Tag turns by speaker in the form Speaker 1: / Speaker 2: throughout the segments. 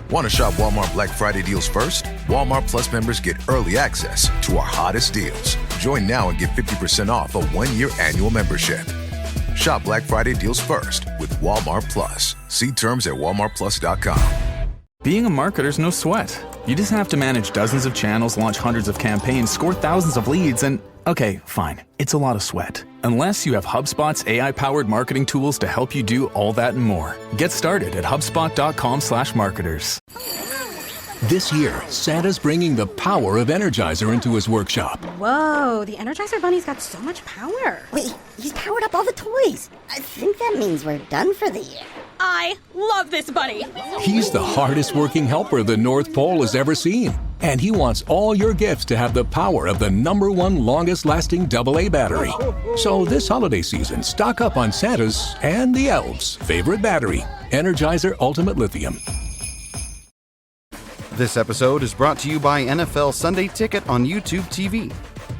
Speaker 1: Want to shop Walmart Black Friday deals first? Walmart Plus members get early access to our hottest deals. Join now and get 50% off a 1-year annual membership. Shop Black Friday deals first with Walmart Plus. See terms at walmartplus.com.
Speaker 2: Being a marketer's no sweat. You just have to manage dozens of channels, launch hundreds of campaigns, score thousands of leads, and okay, fine, it's a lot of sweat. Unless you have HubSpot's AI-powered marketing tools to help you do all that and more. Get started at HubSpot.com/marketers.
Speaker 3: This year, Santa's bringing the power of Energizer into his workshop.
Speaker 4: Whoa, the Energizer Bunny's got so much power.
Speaker 5: Wait, he's powered up all the toys. I think that means we're done for the year.
Speaker 4: I love this bunny.
Speaker 3: He's the hardest working helper the North Pole has ever seen. And he wants all your gifts to have the power of the #1 longest lasting AA battery. So this holiday season, stock up on Santa's and the elves' favorite battery, Energizer Ultimate Lithium.
Speaker 6: This episode is brought to you by NFL Sunday Ticket on YouTube TV.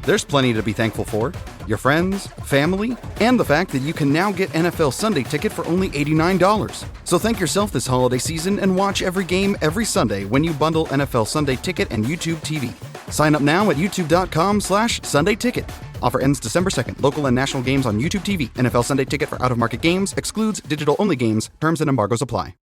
Speaker 6: There's plenty to be thankful for. Your friends, family, and the fact that you can now get NFL Sunday Ticket for only $89. So thank yourself this holiday season and watch every game every Sunday when you bundle NFL Sunday Ticket and YouTube TV. Sign up now at youtube.com/Sunday Ticket. Offer ends December 2nd. Local and national games on YouTube TV. NFL Sunday Ticket for out-of-market games. Excludes digital-only games. Terms and embargoes apply.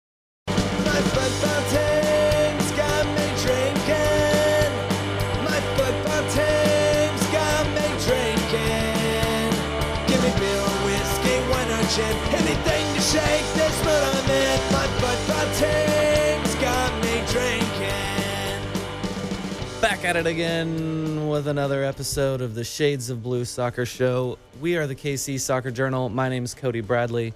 Speaker 7: Anything to shake this mood I'm in. My football team's got me drinking.
Speaker 8: Back at it again with another episode of the Shades of Blue Soccer Show. We are the KC Soccer Journal. My name is Cody Bradley.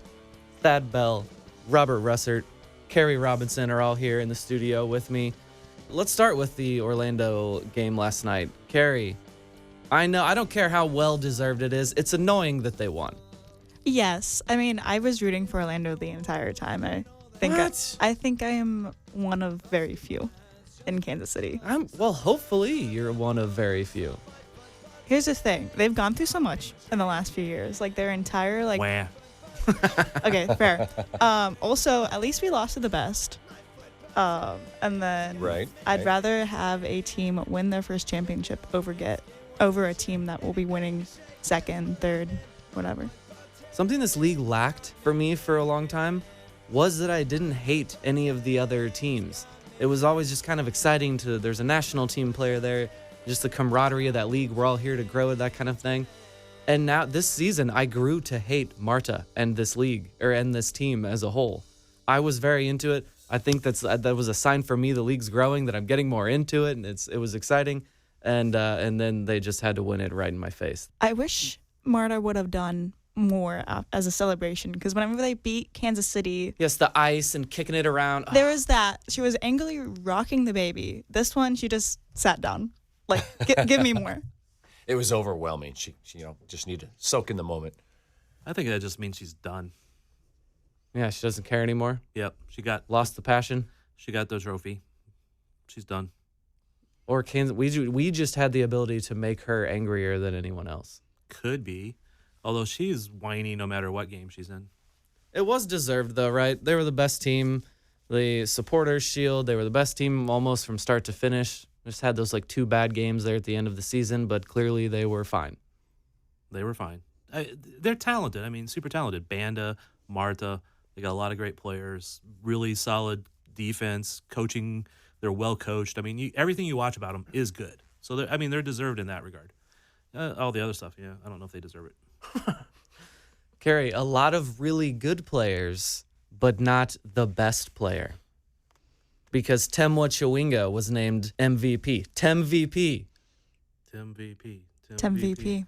Speaker 8: Thad Bell, Robert Russert, Carrie Robinson are all here in the studio with me. Let's start with the Orlando game last night. Carrie, I know, I don't care how well deserved it is. It's annoying that they won.
Speaker 9: Yes. I mean, I was rooting for Orlando the entire time. I think I am one of very few in Kansas City.
Speaker 8: Well, hopefully you're one of very few.
Speaker 9: Here's the thing. They've gone through so much in the last few years. Like, their entire, like...
Speaker 8: Wah.
Speaker 9: Okay, fair. Also, at least we lost to the best. And then I'd rather have a team win their first championship over a team that will be winning second, third, whatever.
Speaker 8: Something this league lacked for me for a long time was that I didn't hate any of the other teams. It was always just kind of exciting there's a national team player there, just the camaraderie of that league. We're all here to grow, that kind of thing. And now this season, I grew to hate Marta and this league, and this team as a whole. I was very into it. I think that was a sign for me the league's growing, that I'm getting more into it, and it was exciting. And then they just had to win it right in my face.
Speaker 9: I wish Marta would have done more as a celebration, because whenever they beat Kansas City,
Speaker 8: yes, the ice and kicking it around,
Speaker 9: there was that. She was angrily rocking the baby. This one, she just sat down, like, give me more.
Speaker 10: It was overwhelming. She just needed to soak in the moment.
Speaker 11: I think that just means she's done.
Speaker 8: Yeah, she doesn't care anymore.
Speaker 11: Yep, she
Speaker 8: lost the passion.
Speaker 11: She got the trophy. She's done.
Speaker 8: Or Kansas, we just had the ability to make her angrier than anyone else.
Speaker 11: Could be. Although she's whiny no matter what game she's in.
Speaker 8: It was deserved, though, right? They were the best team. The Supporters Shield, they were the best team almost from start to finish. Just had those, 2 bad games there at the end of the season, but clearly they were fine.
Speaker 11: They were fine. They're talented. I mean, super talented. Banda, Marta, they got a lot of great players. Really solid defense, coaching. They're well coached. I mean, everything you watch about them is good. So, they're deserved in that regard. All the other stuff, yeah, I don't know if they deserve it.
Speaker 8: Carrie, a lot of really good players, but not the best player. Because Temwa Chawinga was named MVP. Temvp.
Speaker 9: Temvp.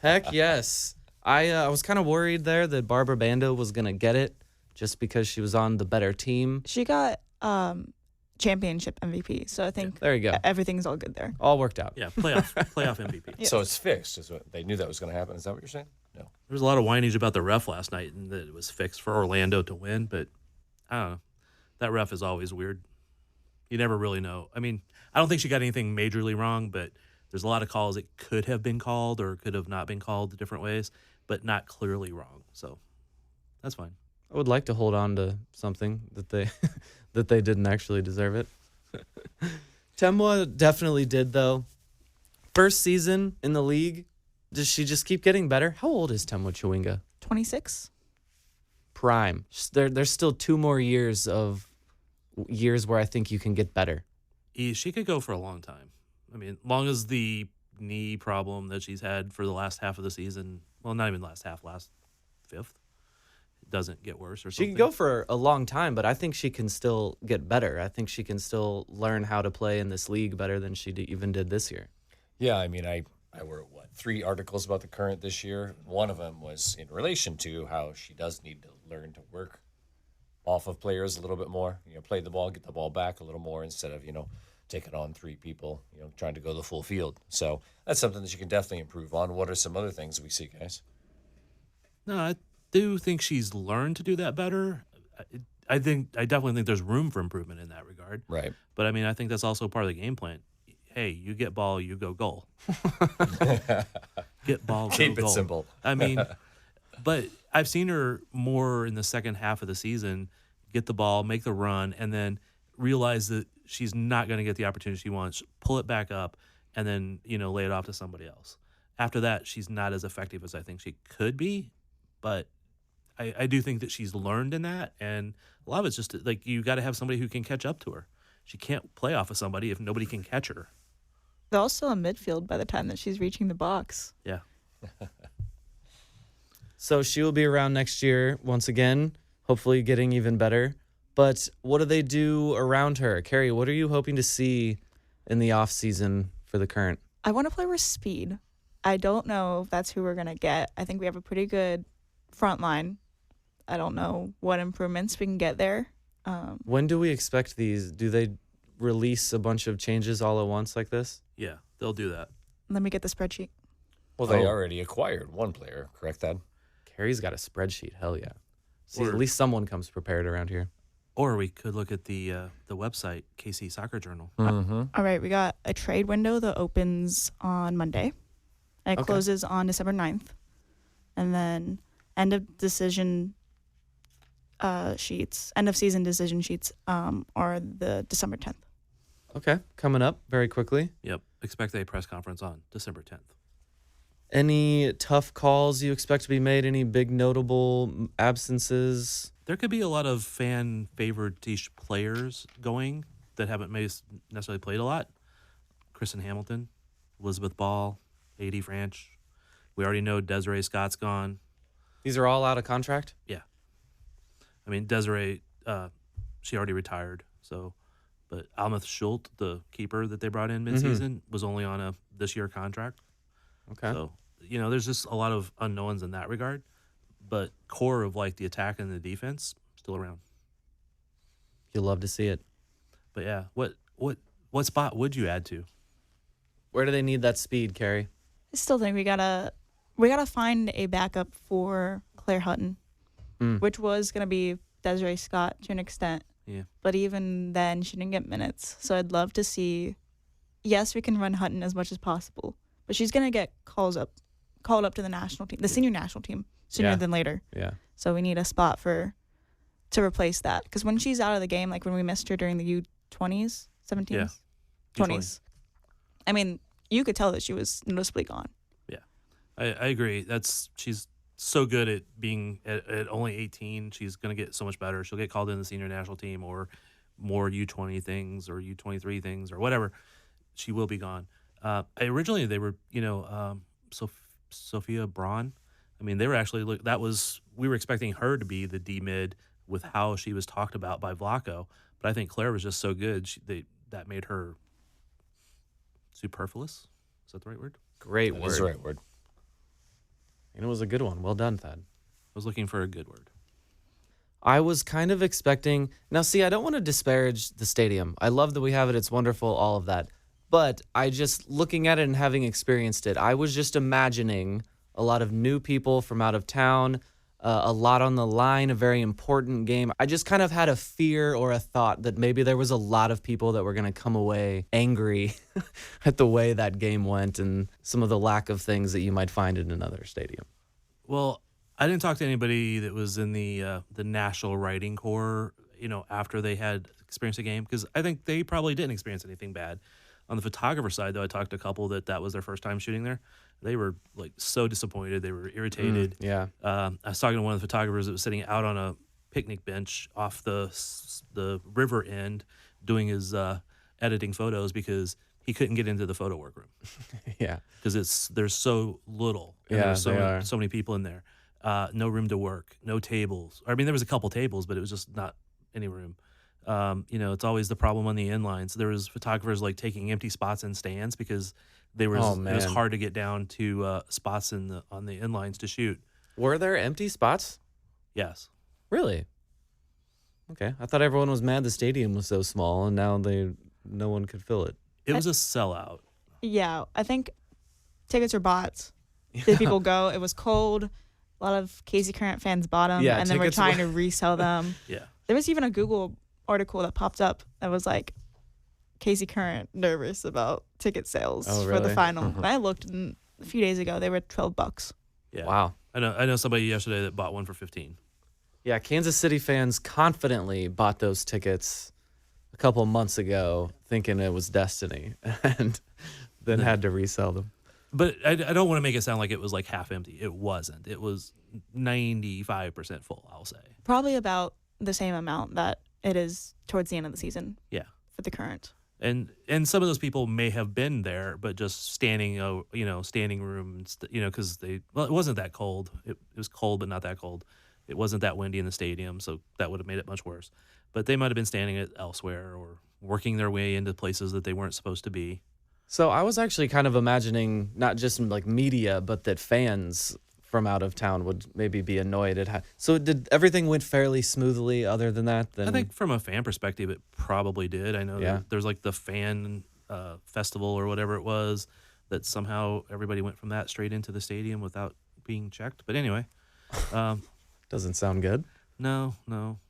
Speaker 8: Heck yes. I was kind of worried there that Barbara Banda was going to get it just because she was on the better team.
Speaker 9: She got championship MVP, so I think
Speaker 8: there you go.
Speaker 9: Everything's all good there.
Speaker 8: All worked out.
Speaker 11: Yeah, playoff MVP.
Speaker 10: Yes. So it's fixed. They knew that was going to happen. Is that what you're saying? No.
Speaker 11: There was a lot of whinage about the ref last night and that it was fixed for Orlando to win, but I don't know. That ref is always weird. You never really know. I mean, I don't think she got anything majorly wrong, but there's a lot of calls that could have been called or could have not been called different ways, but not clearly wrong. So that's fine.
Speaker 8: I would like to hold on to something that they that they didn't actually deserve it. Temwa definitely did, though. First season in the league, does she just keep getting better? How old is Temwa Chawinga?
Speaker 9: 26.
Speaker 8: Prime. There's still 2 more years where I think you can get better.
Speaker 11: She could go for a long time. I mean, long as the knee problem that she's had for the last half of the season, well, not even last half, last fifth, doesn't get worse or something.
Speaker 8: She can go for a long time, but I think she can still get better. I think she can still learn how to play in this league better than she even did this year.
Speaker 10: Yeah, I mean, I wrote, 3 articles about the Current this year. One of them was in relation to how she does need to learn to work off of players a little bit more. Play the ball, get the ball back a little more instead of, taking on 3 people, trying to go the full field. So that's something that you can definitely improve on. What are some other things we see, guys?
Speaker 11: No, I do think she's learned to do that better. I definitely think there's room for improvement in that regard.
Speaker 10: Right.
Speaker 11: But I mean, I think that's also part of the game plan. Hey, you get ball, you go goal. Get ball, go
Speaker 10: Keep it
Speaker 11: goal.
Speaker 10: simple.
Speaker 11: I mean, but I've seen her more in the second half of the season get the ball, make the run, and then realize that she's not going to get the opportunity she wants, pull it back up, and then, lay it off to somebody else. After that, she's not as effective as I think she could be, but I do think that she's learned in that, and a lot of it's just like you got to have somebody who can catch up to her. She can't play off of somebody if nobody can catch her.
Speaker 9: They're also in midfield by the time that she's reaching the box.
Speaker 11: Yeah.
Speaker 8: So she will be around next year once again, hopefully getting even better. But what do they do around her? Carrie, what are you hoping to see in the offseason for the Current?
Speaker 9: I want to play with speed. I don't know if that's who we're going to get. I think we have a pretty good front line. I don't know what improvements we can get there.
Speaker 8: When do we expect these? Do they release a bunch of changes all at once like this?
Speaker 11: Yeah, they'll do that.
Speaker 9: Let me get the spreadsheet.
Speaker 10: Well, they already acquired one player, correct, Thad?
Speaker 8: Carrie's got a spreadsheet. Hell yeah. See, at least someone comes prepared around here.
Speaker 11: Or we could look at the website, KC Soccer Journal.
Speaker 10: Mm-hmm.
Speaker 9: All right, we got a trade window that opens on Monday. And it closes on December 9th. And then end of season decision sheets are the December 10th.
Speaker 8: Okay, coming up very quickly.
Speaker 11: Yep, expect a press conference on December 10th.
Speaker 8: Any tough calls you expect to be made? Any big notable absences?
Speaker 11: There could be a lot of fan-favored players going that haven't necessarily played a lot. Kristen Hamilton, Elizabeth Ball, A.D. Franch. We already know Desiree Scott's gone.
Speaker 8: These are all out of contract?
Speaker 11: Yeah. I mean, Desiree, she already retired. But Almuth Schult, the keeper that they brought in midseason, was only on a this-year contract.
Speaker 8: Okay.
Speaker 11: So, there's just a lot of unknowns in that regard. But core of the attack and the defense still around.
Speaker 8: You'll love to see it.
Speaker 11: But yeah, what spot would you add to?
Speaker 8: Where do they need that speed, Carrie?
Speaker 9: I still think we gotta find a backup for Claire Hutton, which was gonna be Desiree Scott to an extent.
Speaker 11: Yeah.
Speaker 9: But even then, she didn't get minutes. So I'd love to see. Yes, we can run Hutton as much as possible, but she's gonna get called up to the national team, the senior national team, sooner than later.
Speaker 8: Yeah.
Speaker 9: So we need a spot to replace that, because when she's out of the game, like when we missed her during the U20s, 17s, 20s. I mean, you could tell that she was noticeably gone.
Speaker 11: Yeah, I agree. She's so good at being at only 18. She's going to get so much better. She'll get called in the senior national team or more U20 things or U23 things or whatever. She will be gone. Originally, they were, Sophia Braun. I mean, they were actually we were expecting her to be the D mid with how she was talked about by Vlaco, but I think Claire was just so good that made her superfluous. Is that the right word?
Speaker 8: Great word.
Speaker 10: That is the right word.
Speaker 8: And it was a good one. Well done, Thad.
Speaker 11: I was looking for a good word.
Speaker 8: I was kind of expecting... Now, see, I don't want to disparage the stadium. I love that we have it. It's wonderful, all of that. But looking at it and having experienced it, I was just imagining a lot of new people from out of town, a lot on the line, a very important game. I just kind of had a fear or a thought that maybe there was a lot of people that were going to come away angry at the way that game went and some of the lack of things that you might find in another stadium.
Speaker 11: Well, I didn't talk to anybody that was in the national writing corps, after they had experienced a game, because I think they probably didn't experience anything bad. On the photographer side, though, I talked to a couple that was their first time shooting there. They were like so disappointed. They were irritated. I was talking to one of the photographers that was sitting out on a picnic bench off the river end doing his editing photos because he couldn't get into the photo workroom.
Speaker 8: Yeah,
Speaker 11: because there's so little. And there's so many people in there. No room to work. No tables. I mean, there was a couple tables, but it was just not any room. It's always the problem on the inlines. There was photographers like taking empty spots in stands because it was hard to get down to spots on the inlines to shoot.
Speaker 8: Were there empty spots?
Speaker 11: Yes.
Speaker 8: Really? Okay. I thought everyone was mad the stadium was so small, and now no one could fill it.
Speaker 11: It was a sellout.
Speaker 9: Yeah, I think tickets were bought. Did people go? It was cold. A lot of Casey Current fans bought them, and then we're trying to resell them.
Speaker 11: Yeah.
Speaker 9: There was even a Google article that popped up that was like, Casey Current nervous about ticket sales for the final. And I looked a few days ago; they were $12.
Speaker 11: Yeah.
Speaker 8: Wow.
Speaker 11: I know somebody yesterday that bought one for $15.
Speaker 8: Yeah, Kansas City fans confidently bought those tickets a couple of months ago, thinking it was destiny, and then had to resell them.
Speaker 11: But I don't want to make it sound like it was like half empty. It wasn't. It was 95% full, I'll say.
Speaker 9: Probably about the same amount that it is towards the end of the season.
Speaker 11: Yeah.
Speaker 9: For the Current.
Speaker 11: And some of those people may have been there, but just standing room, because it wasn't that cold. It was cold, but not that cold. It wasn't that windy in the stadium, so that would have made it much worse. But they might have been standing elsewhere or working their way into places that they weren't supposed to be.
Speaker 8: So I was actually kind of imagining not just like media, but that fans from out of town would maybe be annoyed at so did everything went fairly smoothly other than that?
Speaker 11: I think from a fan perspective, it probably did. I know there's like the fan festival or whatever it was that somehow everybody went from that straight into the stadium without being checked. But anyway.
Speaker 8: Doesn't sound good.
Speaker 11: No,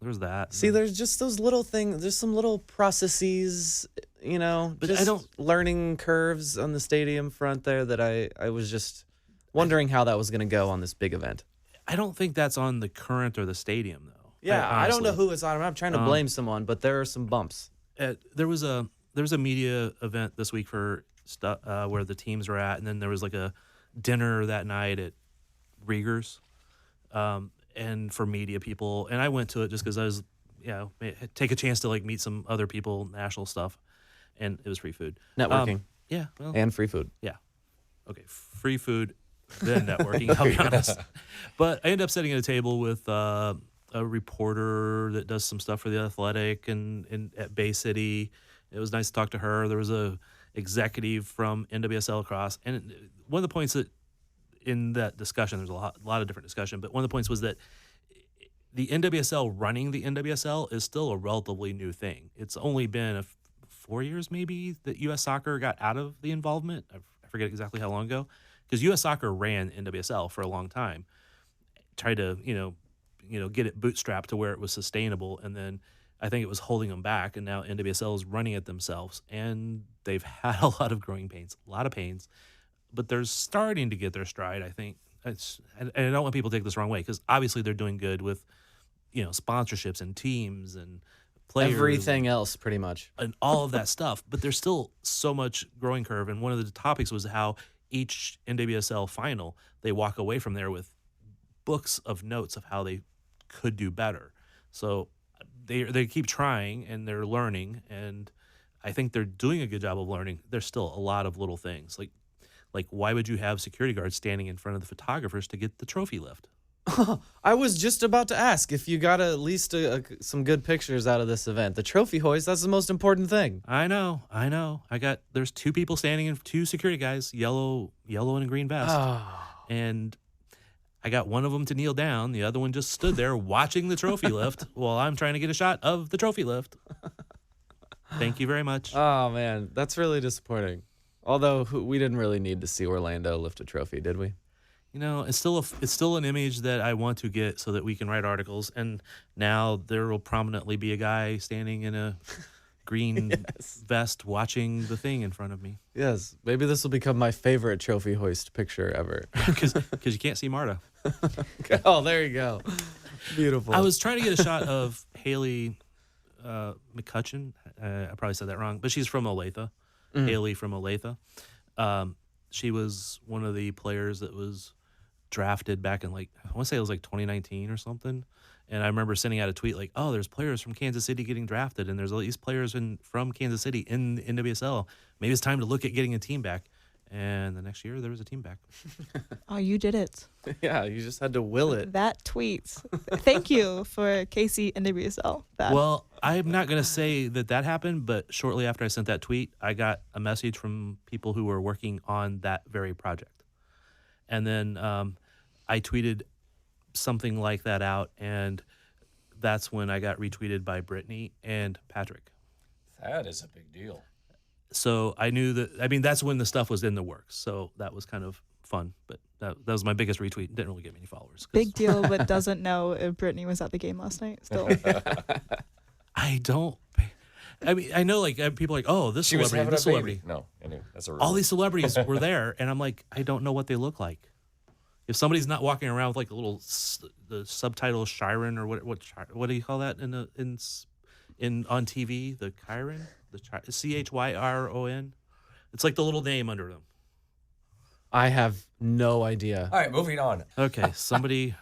Speaker 11: there's that.
Speaker 8: See, there's just those little things. There's some little processes, but just I don't learning curves on the stadium front there that I was just wondering how that was going to go on this big event.
Speaker 11: I don't think that's on the Current or the stadium, though.
Speaker 8: Yeah, I don't know who it's on. I'm not trying to blame someone, but there are some bumps.
Speaker 11: There was a media event this week for where the teams were at, and then there was like a dinner that night at Rieger's. And for media people, and I went to it just because I was, take a chance to like meet some other people, national stuff, and it was free food,
Speaker 8: networking, and free food,
Speaker 11: okay, free food, then networking. I'll be honest, but I ended up sitting at a table with a reporter that does some stuff for the Athletic and at Bay City. It was nice to talk to her. There was a executive from NWSL Lacrosse, and one of the points that in that discussion, there's a lot of different discussion, but one of the points was that the NWSL running the NWSL is still a relatively new thing. It's only been 4 years maybe that U.S. Soccer got out of the involvement. I forget exactly how long ago, because U.S. Soccer ran NWSL for a long time, tried to get it bootstrapped to where it was sustainable, and then I think it was holding them back, and now NWSL is running it themselves, and they've had a lot of growing pains, a lot of pains. But they're starting to get their stride, I think. And I don't want people to take this the wrong way, because obviously they're doing good with, sponsorships and teams and players.
Speaker 8: Everything else, pretty much.
Speaker 11: And all of that stuff. But there's still so much growing curve. And one of the topics was how each NWSL final, they walk away from there with books of notes of how they could do better. So they keep trying, and they're learning. And I think they're doing a good job of learning. There's still a lot of little things. Like, why would you have security guards standing in front of the photographers to get the trophy lift?
Speaker 8: I was just about to ask if you got at least some good pictures out of this event. The trophy hoist, that's the most important thing.
Speaker 11: I know. There's two people standing in, two security guys, yellow and a green vest. And I got one of them to kneel down. The other one just stood there watching the trophy lift while I'm trying to get a shot of the trophy lift. Thank you very much.
Speaker 8: Oh, man, that's really disappointing. Although we didn't really need to see Orlando lift a trophy, did we?
Speaker 11: It's still an image that I want to get so that we can write articles. And now there will prominently be a guy standing in a
Speaker 8: green
Speaker 11: vest watching the thing in front of me.
Speaker 8: Yes, maybe this will become my favorite trophy hoist picture ever.
Speaker 11: Because you can't see Marta.
Speaker 8: Oh, there you go. Beautiful.
Speaker 11: I was trying to get a shot of Haley McCutcheon. I probably said that wrong, but she's from Olathe. Haley from Olathe. She was one of the players that was drafted back in, like, I want to say it was like 2019 or something. And I remember sending out a tweet like, oh, there's players from Kansas City getting drafted, and there's all these players from Kansas City in NWSL. Maybe it's time to look at getting a team back. And the next year, there was a team back.
Speaker 9: Oh, you did it.
Speaker 8: Yeah, you just had to will it.
Speaker 9: That tweet. Thank you for Casey NWSL.
Speaker 11: Well, I'm not going to say that happened, but shortly after I sent that tweet, I got a message from people who were working on that very project. And then I tweeted something like that out, and that's when I got retweeted by Brittany and Patrick.
Speaker 10: That is a big deal.
Speaker 11: So I knew that, I mean, that's when the stuff was in the works. So that was kind of fun, but that was my biggest retweet. Didn't really get many followers.
Speaker 9: Big deal, but doesn't know if Brittany was at the game last night still.
Speaker 11: I don't. I mean, I know, like, people are like, oh, this celebrity.
Speaker 10: No, anyway, that's a
Speaker 11: all these celebrities were there, and I'm like, I don't know what they look like. If somebody's not walking around with like a little the subtitle Chiron or what do you call that in on TV, the Chiron, the Chyron, it's like the little name under them.
Speaker 8: I have no idea.
Speaker 10: All right, moving on.
Speaker 11: Okay, somebody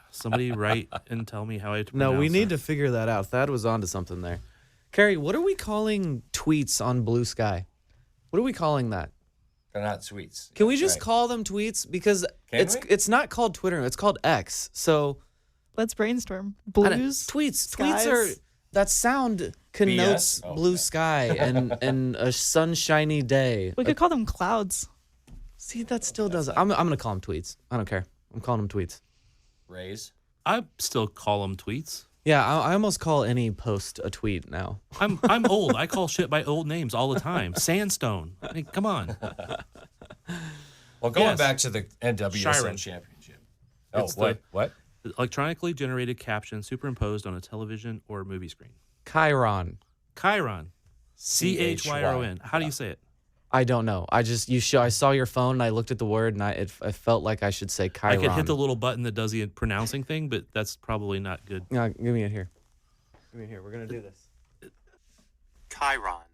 Speaker 11: write and tell me how I.
Speaker 8: No, we need to figure that out. Thad was onto something there. Carrie, what are we calling tweets on Blue Sky? What are we calling that?
Speaker 10: They're not tweets.
Speaker 8: Can we just call them tweets? Because it's not called Twitter. It's called X. So
Speaker 9: let's brainstorm. Blues,
Speaker 8: tweets.
Speaker 9: skies.
Speaker 8: Tweets are that sound connotes blue sky and a sunshiny day.
Speaker 9: We could call them clouds.
Speaker 8: See, that still doesn't. I'm gonna call them tweets. I don't care. I'm calling them tweets.
Speaker 10: Rays.
Speaker 11: I still call them tweets.
Speaker 8: Yeah, I almost call any post a tweet now.
Speaker 11: I'm old. I call shit by old names all the time. Sandstone. I mean, come on.
Speaker 10: Well, going back to the NWSL championship. Oh, what?
Speaker 11: Electronically generated caption superimposed on a television or movie screen.
Speaker 8: Chyron.
Speaker 11: Chyron. How do you say it?
Speaker 8: I don't know. I saw your phone and I looked at the word and I felt like I should say Chiron.
Speaker 11: I could hit the little button that does the pronouncing thing, but that's probably not good.
Speaker 8: No, give me it here. Give me it here. We're gonna do this.
Speaker 12: Chiron.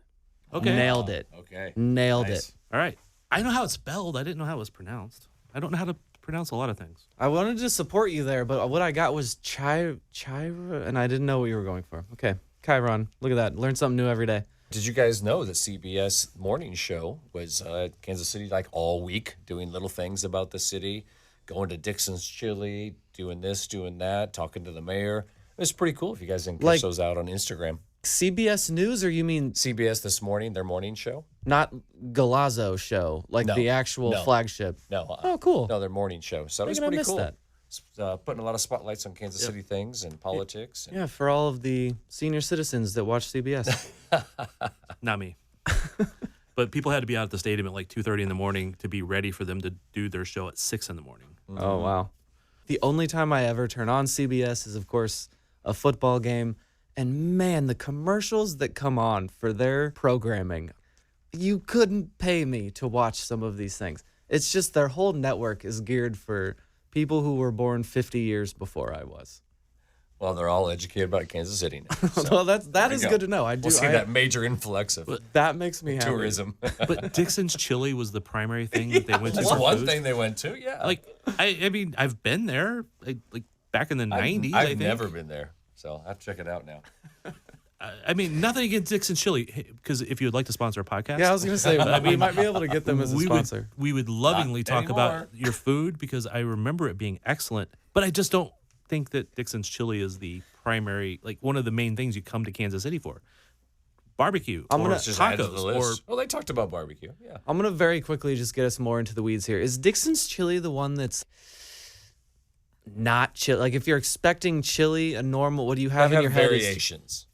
Speaker 11: Okay.
Speaker 8: Nailed it.
Speaker 10: Okay.
Speaker 8: Nailed it.
Speaker 11: All right. I know how it's spelled. I didn't know how it was pronounced. I don't know how to pronounce a lot of things.
Speaker 8: I wanted to support you there, but what I got was Chiron, and I didn't know what you were going for. Okay. Chiron. Look at that. Learn something new every day.
Speaker 10: Did you guys know the CBS morning show was Kansas City like all week doing little things about the city, going to Dixon's Chili, doing this, doing that, talking to the mayor? It was pretty cool if you guys didn't catch those out on Instagram.
Speaker 8: CBS News, or you mean
Speaker 10: CBS This Morning, their morning show?
Speaker 8: Not Galazzo show, like the actual flagship.
Speaker 10: No.
Speaker 8: Oh, cool.
Speaker 10: No, their morning show. So it was pretty cool. Putting a lot of spotlights on Kansas City things and politics.
Speaker 8: Yeah, for all of the senior citizens that watch CBS.
Speaker 11: Not me. But people had to be out at the stadium at like 2:30 in the morning to be ready for them to do their show at 6 in the morning.
Speaker 8: Mm-hmm. Oh, wow. The only time I ever turn on CBS is, of course, a football game. And man, the commercials that come on for their programming, you couldn't pay me to watch some of these things. It's just their whole network is geared for people who were born 50 years before I was.
Speaker 10: Well, they're all educated about Kansas City now. So
Speaker 8: well, that is good to know.
Speaker 10: We'll see that major influx of
Speaker 8: that makes me happy.
Speaker 10: Tourism.
Speaker 11: But Dixon's Chili was the primary thing that they went to.
Speaker 10: That's one thing they went to, yeah.
Speaker 11: Like, I mean, I've been there, like back in the 90s, I think.
Speaker 10: I've never been there, so I have to check it out now.
Speaker 11: I mean, nothing against Dixon's Chili, because if you would like to sponsor a podcast.
Speaker 8: Yeah, I was going to say, we might be able to get them as a sponsor.
Speaker 11: We would lovingly talk about your food, because I remember it being excellent, but I just don't think that Dixon's Chili is the primary, like one of the main things you come to Kansas City for. Barbecue or tacos.
Speaker 10: Well, they talked about barbecue, yeah.
Speaker 8: I'm going to very quickly just get us more into the weeds here. Is Dixon's Chili the one that's not chili? Like if you're expecting chili, a normal, what do you have in your head?
Speaker 10: Variations.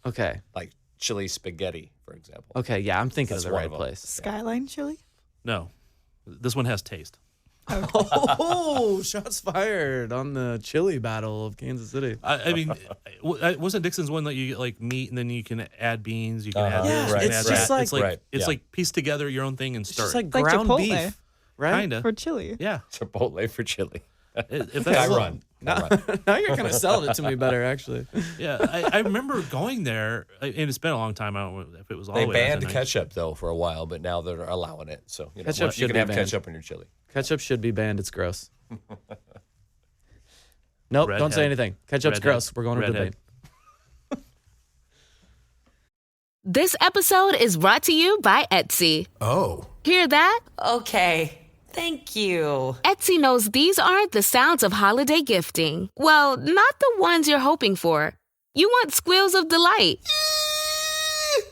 Speaker 8: Okay.
Speaker 10: Like chili spaghetti, for example.
Speaker 8: Okay, yeah, I'm thinking of the right place.
Speaker 9: Skyline Chili?
Speaker 11: No. This one has taste.
Speaker 8: Oh, shots fired on the chili battle of Kansas City.
Speaker 11: I mean, wasn't Dixon's one that you get like meat and then you can add beans, you can add
Speaker 8: Yeah,
Speaker 11: this, you can
Speaker 8: it's
Speaker 11: add
Speaker 8: just
Speaker 11: that.
Speaker 8: like-
Speaker 11: It's like piece together your own thing and
Speaker 8: It's
Speaker 11: start.
Speaker 8: just like
Speaker 9: Like
Speaker 8: ground
Speaker 9: Chipotle.
Speaker 8: beef, right?
Speaker 11: Kinda.
Speaker 9: For chili.
Speaker 11: Yeah.
Speaker 10: Chipotle for chili.
Speaker 11: If that's
Speaker 10: Chiron.
Speaker 8: Now you're kind of selling it to me better, actually.
Speaker 11: Yeah, I remember going there, and it's been a long time. I don't know if it was all
Speaker 10: They
Speaker 11: the way back
Speaker 10: banned
Speaker 11: then.
Speaker 10: ketchup though for a while, but now they're allowing it. So
Speaker 8: Ketchup
Speaker 10: you
Speaker 8: should
Speaker 10: can
Speaker 8: be
Speaker 10: have
Speaker 8: banned.
Speaker 10: ketchup in your chili.
Speaker 8: Ketchup should be banned. It's gross. Nope, don't say
Speaker 11: Redhead.
Speaker 8: anything. Ketchup's
Speaker 11: Redhead.
Speaker 8: gross. We're going to
Speaker 11: Redhead.
Speaker 8: debate.
Speaker 13: This episode is brought to you by Etsy.
Speaker 1: Oh.
Speaker 13: Hear that?
Speaker 14: Okay. Thank you.
Speaker 13: Etsy knows these aren't the sounds of holiday gifting. Well, not the ones you're hoping for. You want squeals of delight.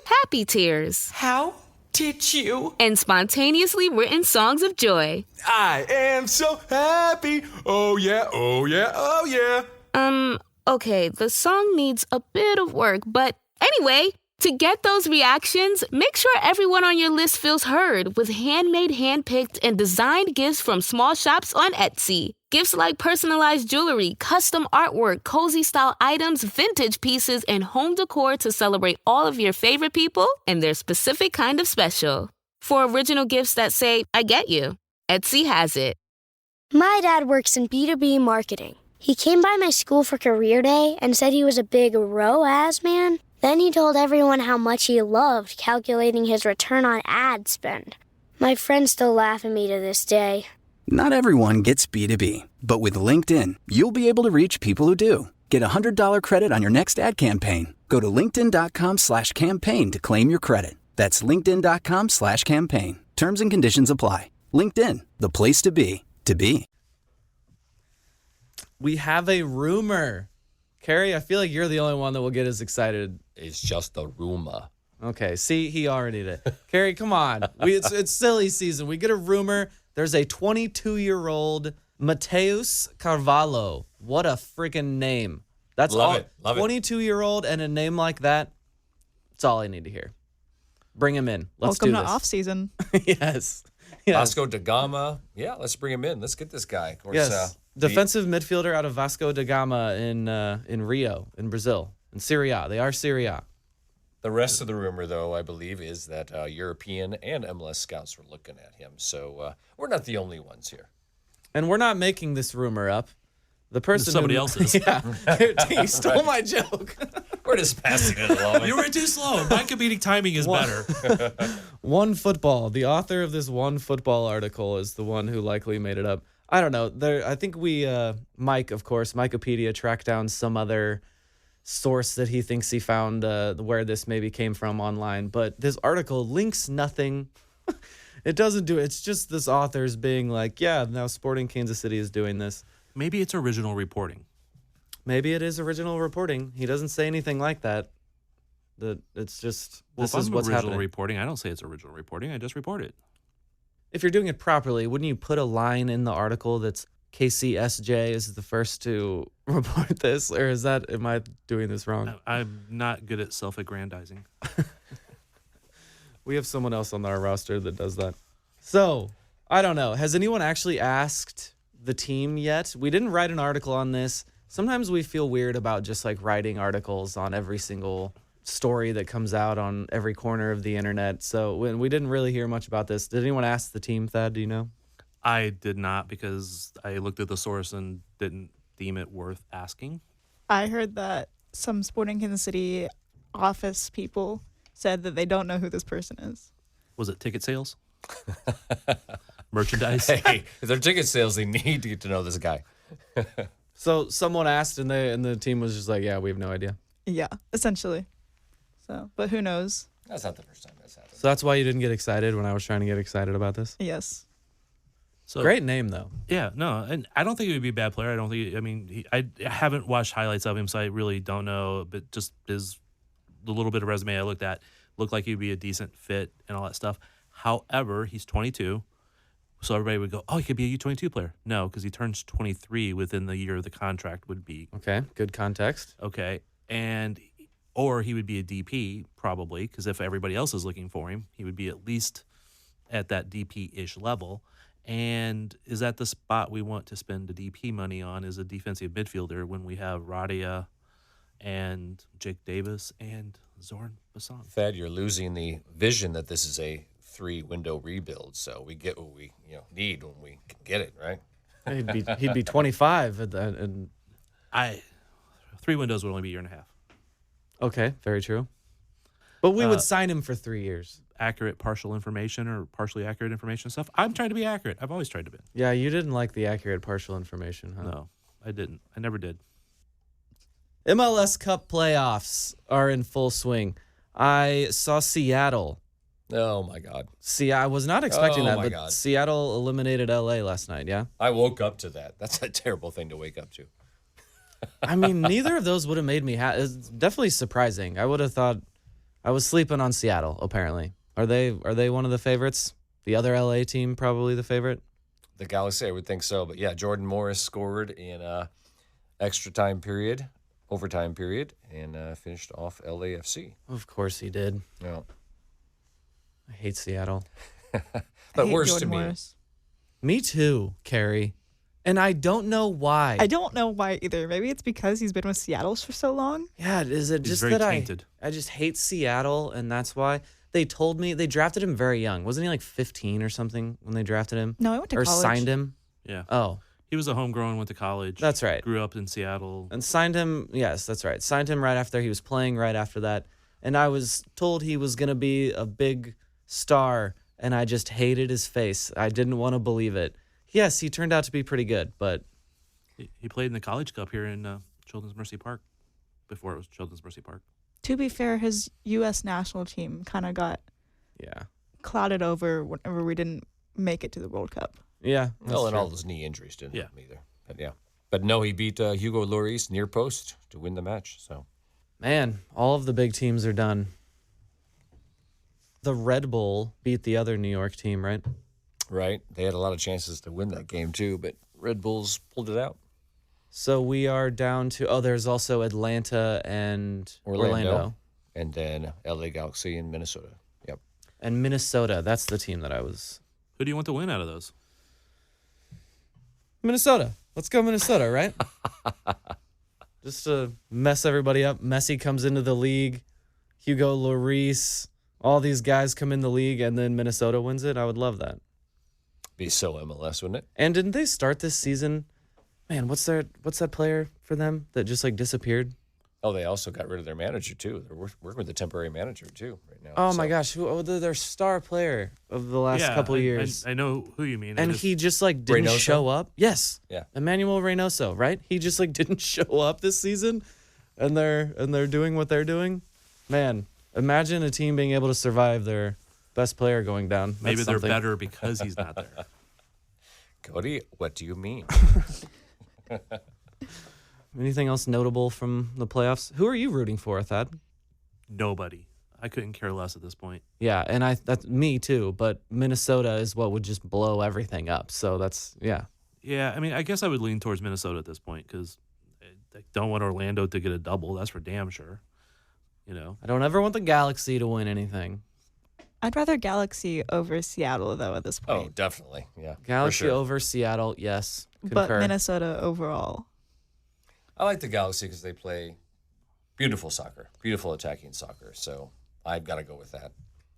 Speaker 13: Happy tears.
Speaker 14: How did you?
Speaker 13: And spontaneously written songs of joy.
Speaker 7: I am so happy. Oh yeah, oh yeah, oh yeah.
Speaker 13: Okay, the song needs a bit of work, but anyway, to get those reactions, make sure everyone on your list feels heard with handmade, handpicked, and designed gifts from small shops on Etsy. Gifts like personalized jewelry, custom artwork, cozy style items, vintage pieces, and home decor to celebrate all of your favorite people and their specific kind of special. For original gifts that say, I get you, Etsy has it.
Speaker 15: My dad works in B2B marketing. He came by my school for career day and said he was a big ROAS man. Then he told everyone how much he loved calculating his return on ad spend. My friends still laugh at me to this day.
Speaker 16: Not everyone gets B2B, but with LinkedIn, you'll be able to reach people who do. Get a $100 credit on your next ad campaign. Go to linkedin.com/campaign to claim your credit. That's linkedin.com/campaign. Terms and conditions apply. LinkedIn, the place to be, to be.
Speaker 8: We have a rumor. Carrie, I feel like you're the only one that will get as excited.
Speaker 10: It's just a rumor.
Speaker 8: Okay, see, he already did. Carrie, come on. It's silly season. We get a rumor. There's a 22-year-old Mateus Carvalho. What a freaking name. That's
Speaker 10: Love
Speaker 8: all.
Speaker 10: it. Love it.
Speaker 8: 22-year-old and a name like that. That's all I need to hear. Bring him in. Let's
Speaker 9: Welcome
Speaker 8: do
Speaker 9: to
Speaker 8: this.
Speaker 9: off-season.
Speaker 8: Yes.
Speaker 10: Vasco da Gama. Yeah, let's bring him in. Let's get this guy. Of course,
Speaker 8: Yes. Defensive midfielder out of Vasco da Gama in Rio, in Brazil, in Serie. They are Serie.
Speaker 10: The rest of the rumor, though, I believe, is that European and MLS scouts were looking at him. So we're not the only ones here.
Speaker 8: And we're not making this rumor up. The person
Speaker 11: Somebody
Speaker 8: who,
Speaker 11: else is.
Speaker 8: Yeah, you stole my joke.
Speaker 10: We're just passing it along.
Speaker 11: You were too slow. My comedic timing is better.
Speaker 8: One Football, the author of this One Football article, is the one who likely made it up. I don't know. I think we, Mike, of course, Mikeopedia tracked down some other source that he thinks he found where this maybe came from online. But this article links nothing. It doesn't do it. It's just this author's being like, yeah, now Sporting Kansas City is doing this.
Speaker 11: Maybe it's original reporting.
Speaker 8: Maybe it is original reporting. He doesn't say anything like that. That it's just, this
Speaker 11: Well,
Speaker 8: is
Speaker 11: if I'm
Speaker 8: what's
Speaker 11: original
Speaker 8: happening.
Speaker 11: reporting, I don't say it's original reporting. I just report it.
Speaker 8: If you're doing it properly, wouldn't you put a line in the article that's KCSJ is the first to report this? Or am I doing this wrong?
Speaker 11: I'm not good at self-aggrandizing.
Speaker 8: We have someone else on our roster that does that. So, I don't know. Has anyone actually asked the team yet? We didn't write an article on this. Sometimes we feel weird about just like writing articles on every single story that comes out on every corner of the internet. So when we didn't really hear much about this, did anyone ask the team, Thad? Do you know?
Speaker 11: I did not because I looked at the source and didn't deem it worth asking.
Speaker 9: I heard that some Sporting Kansas City office people said that they don't know who this person is.
Speaker 11: Was it ticket sales? Merchandise?
Speaker 10: Hey, if they're ticket sales, they need to get to know this guy.
Speaker 8: So someone asked and the team was just like, yeah, we have no idea.
Speaker 9: Yeah, essentially. So, but who knows?
Speaker 10: That's not the first time that's happened.
Speaker 8: So that's why you didn't get excited when I was trying to get excited about this?
Speaker 9: Yes.
Speaker 11: So,
Speaker 8: great name, though.
Speaker 11: Yeah, no, and I don't think he would be a bad player. I don't think. I haven't watched highlights of him, so I really don't know. But just the little bit of resume I looked at looked like he'd be a decent fit and all that stuff. However, he's 22, so everybody would go, "Oh, he could be a U22 player." No, because he turns 23 within the year the contract would be.
Speaker 8: Okay, good context.
Speaker 11: Okay, or he would be a DP probably, because if everybody else is looking for him, he would be at least at that DP-ish level. And is that the spot we want to spend the DP money on as a defensive midfielder when we have Radia and Jake Davis and Zoran Bassan?
Speaker 10: Thad, you're losing the vision that this is a 3-window rebuild, so we get what we need when we can get it, right?
Speaker 8: He'd be 25 and
Speaker 11: 3 windows would only be a year and a half.
Speaker 8: Okay, very true. But we would sign him for 3 years.
Speaker 11: Accurate partial information or partially accurate information stuff. I'm trying to be accurate. I've always tried to be.
Speaker 8: Yeah, you didn't like the accurate partial information, huh?
Speaker 11: No, I didn't. I never did.
Speaker 8: MLS Cup playoffs are in full swing. I saw Seattle.
Speaker 10: Oh, my God.
Speaker 8: See, I was not expecting that, but
Speaker 10: God.
Speaker 8: Seattle eliminated LA last night, yeah?
Speaker 10: I woke up to that. That's a terrible thing to wake up to.
Speaker 8: I mean, neither of those would have made me happy. It's definitely surprising. I would have thought I was sleeping on Seattle, apparently. Are they one of the favorites? The other LA team probably the favorite?
Speaker 10: The Galaxy, I would think so. But, yeah, Jordan Morris scored in overtime period, and finished off LAFC.
Speaker 8: Of course he did.
Speaker 10: Yeah.
Speaker 8: I hate Seattle.
Speaker 10: But worse to me.
Speaker 8: Me too, Carrie. And I don't know why.
Speaker 9: I don't know why either. Maybe it's because he's been with Seattle for so long.
Speaker 8: Yeah, is it just that I just hate Seattle, and that's why? They told me they drafted him very young. Wasn't he like 15 or something when they drafted him?
Speaker 9: No, I went to college.
Speaker 8: Or signed him?
Speaker 11: Yeah.
Speaker 8: Oh.
Speaker 11: He was a homegrown, went to college.
Speaker 8: That's right.
Speaker 11: Grew up in Seattle.
Speaker 8: And signed him, yes, that's right. Signed him right after he was playing right after that. And I was told he was going to be a big star, and I just hated his face. I didn't want to believe it. Yes, he turned out to be pretty good, but...
Speaker 11: He played in the College Cup here in Children's Mercy Park, before it was Children's Mercy Park.
Speaker 9: To be fair, his U.S. national team kind of got clouded over whenever we didn't make it to the World Cup.
Speaker 8: Yeah.
Speaker 10: Well, and all those knee injuries didn't help him either. But, yeah. But no, he beat Hugo Lloris near post to win the match. So,
Speaker 8: man, all of the big teams are done. The Red Bull beat the other New York team, right?
Speaker 10: Right. They had a lot of chances to win that game, too, but Red Bulls pulled it out.
Speaker 8: So we are down to, there's also Atlanta and Orlando.
Speaker 10: And then LA Galaxy and Minnesota. Yep.
Speaker 8: And Minnesota, that's the team that I was...
Speaker 11: Who do you want to win out of those?
Speaker 8: Minnesota. Let's go Minnesota, right? Just to mess everybody up. Messi comes into the league. Hugo Lloris. All these guys come in the league, and then Minnesota wins it. I would love that.
Speaker 10: Be so MLS, wouldn't it?
Speaker 8: And didn't they start this season? Man, what's that player for them that just like disappeared?
Speaker 10: Oh, they also got rid of their manager, too. They're working with the temporary manager, too, right now.
Speaker 8: Oh, my gosh. They're their star player of the last couple of years.
Speaker 11: I know who you mean.
Speaker 8: And he just like didn't show up. Yes.
Speaker 10: Yeah.
Speaker 8: Emmanuel Reynoso, right? He just like didn't show up this season, and they're doing what they're doing. Man, imagine a team being able to survive their best player going down.
Speaker 11: Maybe they're better because he's not there.
Speaker 10: Cody, what do you mean?
Speaker 8: Anything else notable from the playoffs? Who are you rooting for, Thad?
Speaker 11: Nobody. I couldn't care less at this point.
Speaker 8: Yeah, and that's me too, but Minnesota is what would just blow everything up. So that's, yeah.
Speaker 11: Yeah, I mean, I guess I would lean towards Minnesota at this point because I don't want Orlando to get a double. That's for damn sure. You know,
Speaker 8: I don't ever want the Galaxy to win anything.
Speaker 9: I'd rather Galaxy over Seattle, though, at this point.
Speaker 10: Oh, definitely. Yeah.
Speaker 8: Galaxy over Seattle, yes.
Speaker 9: But Minnesota overall.
Speaker 10: I like the Galaxy because they play beautiful soccer, beautiful attacking soccer. So I've got to go with that.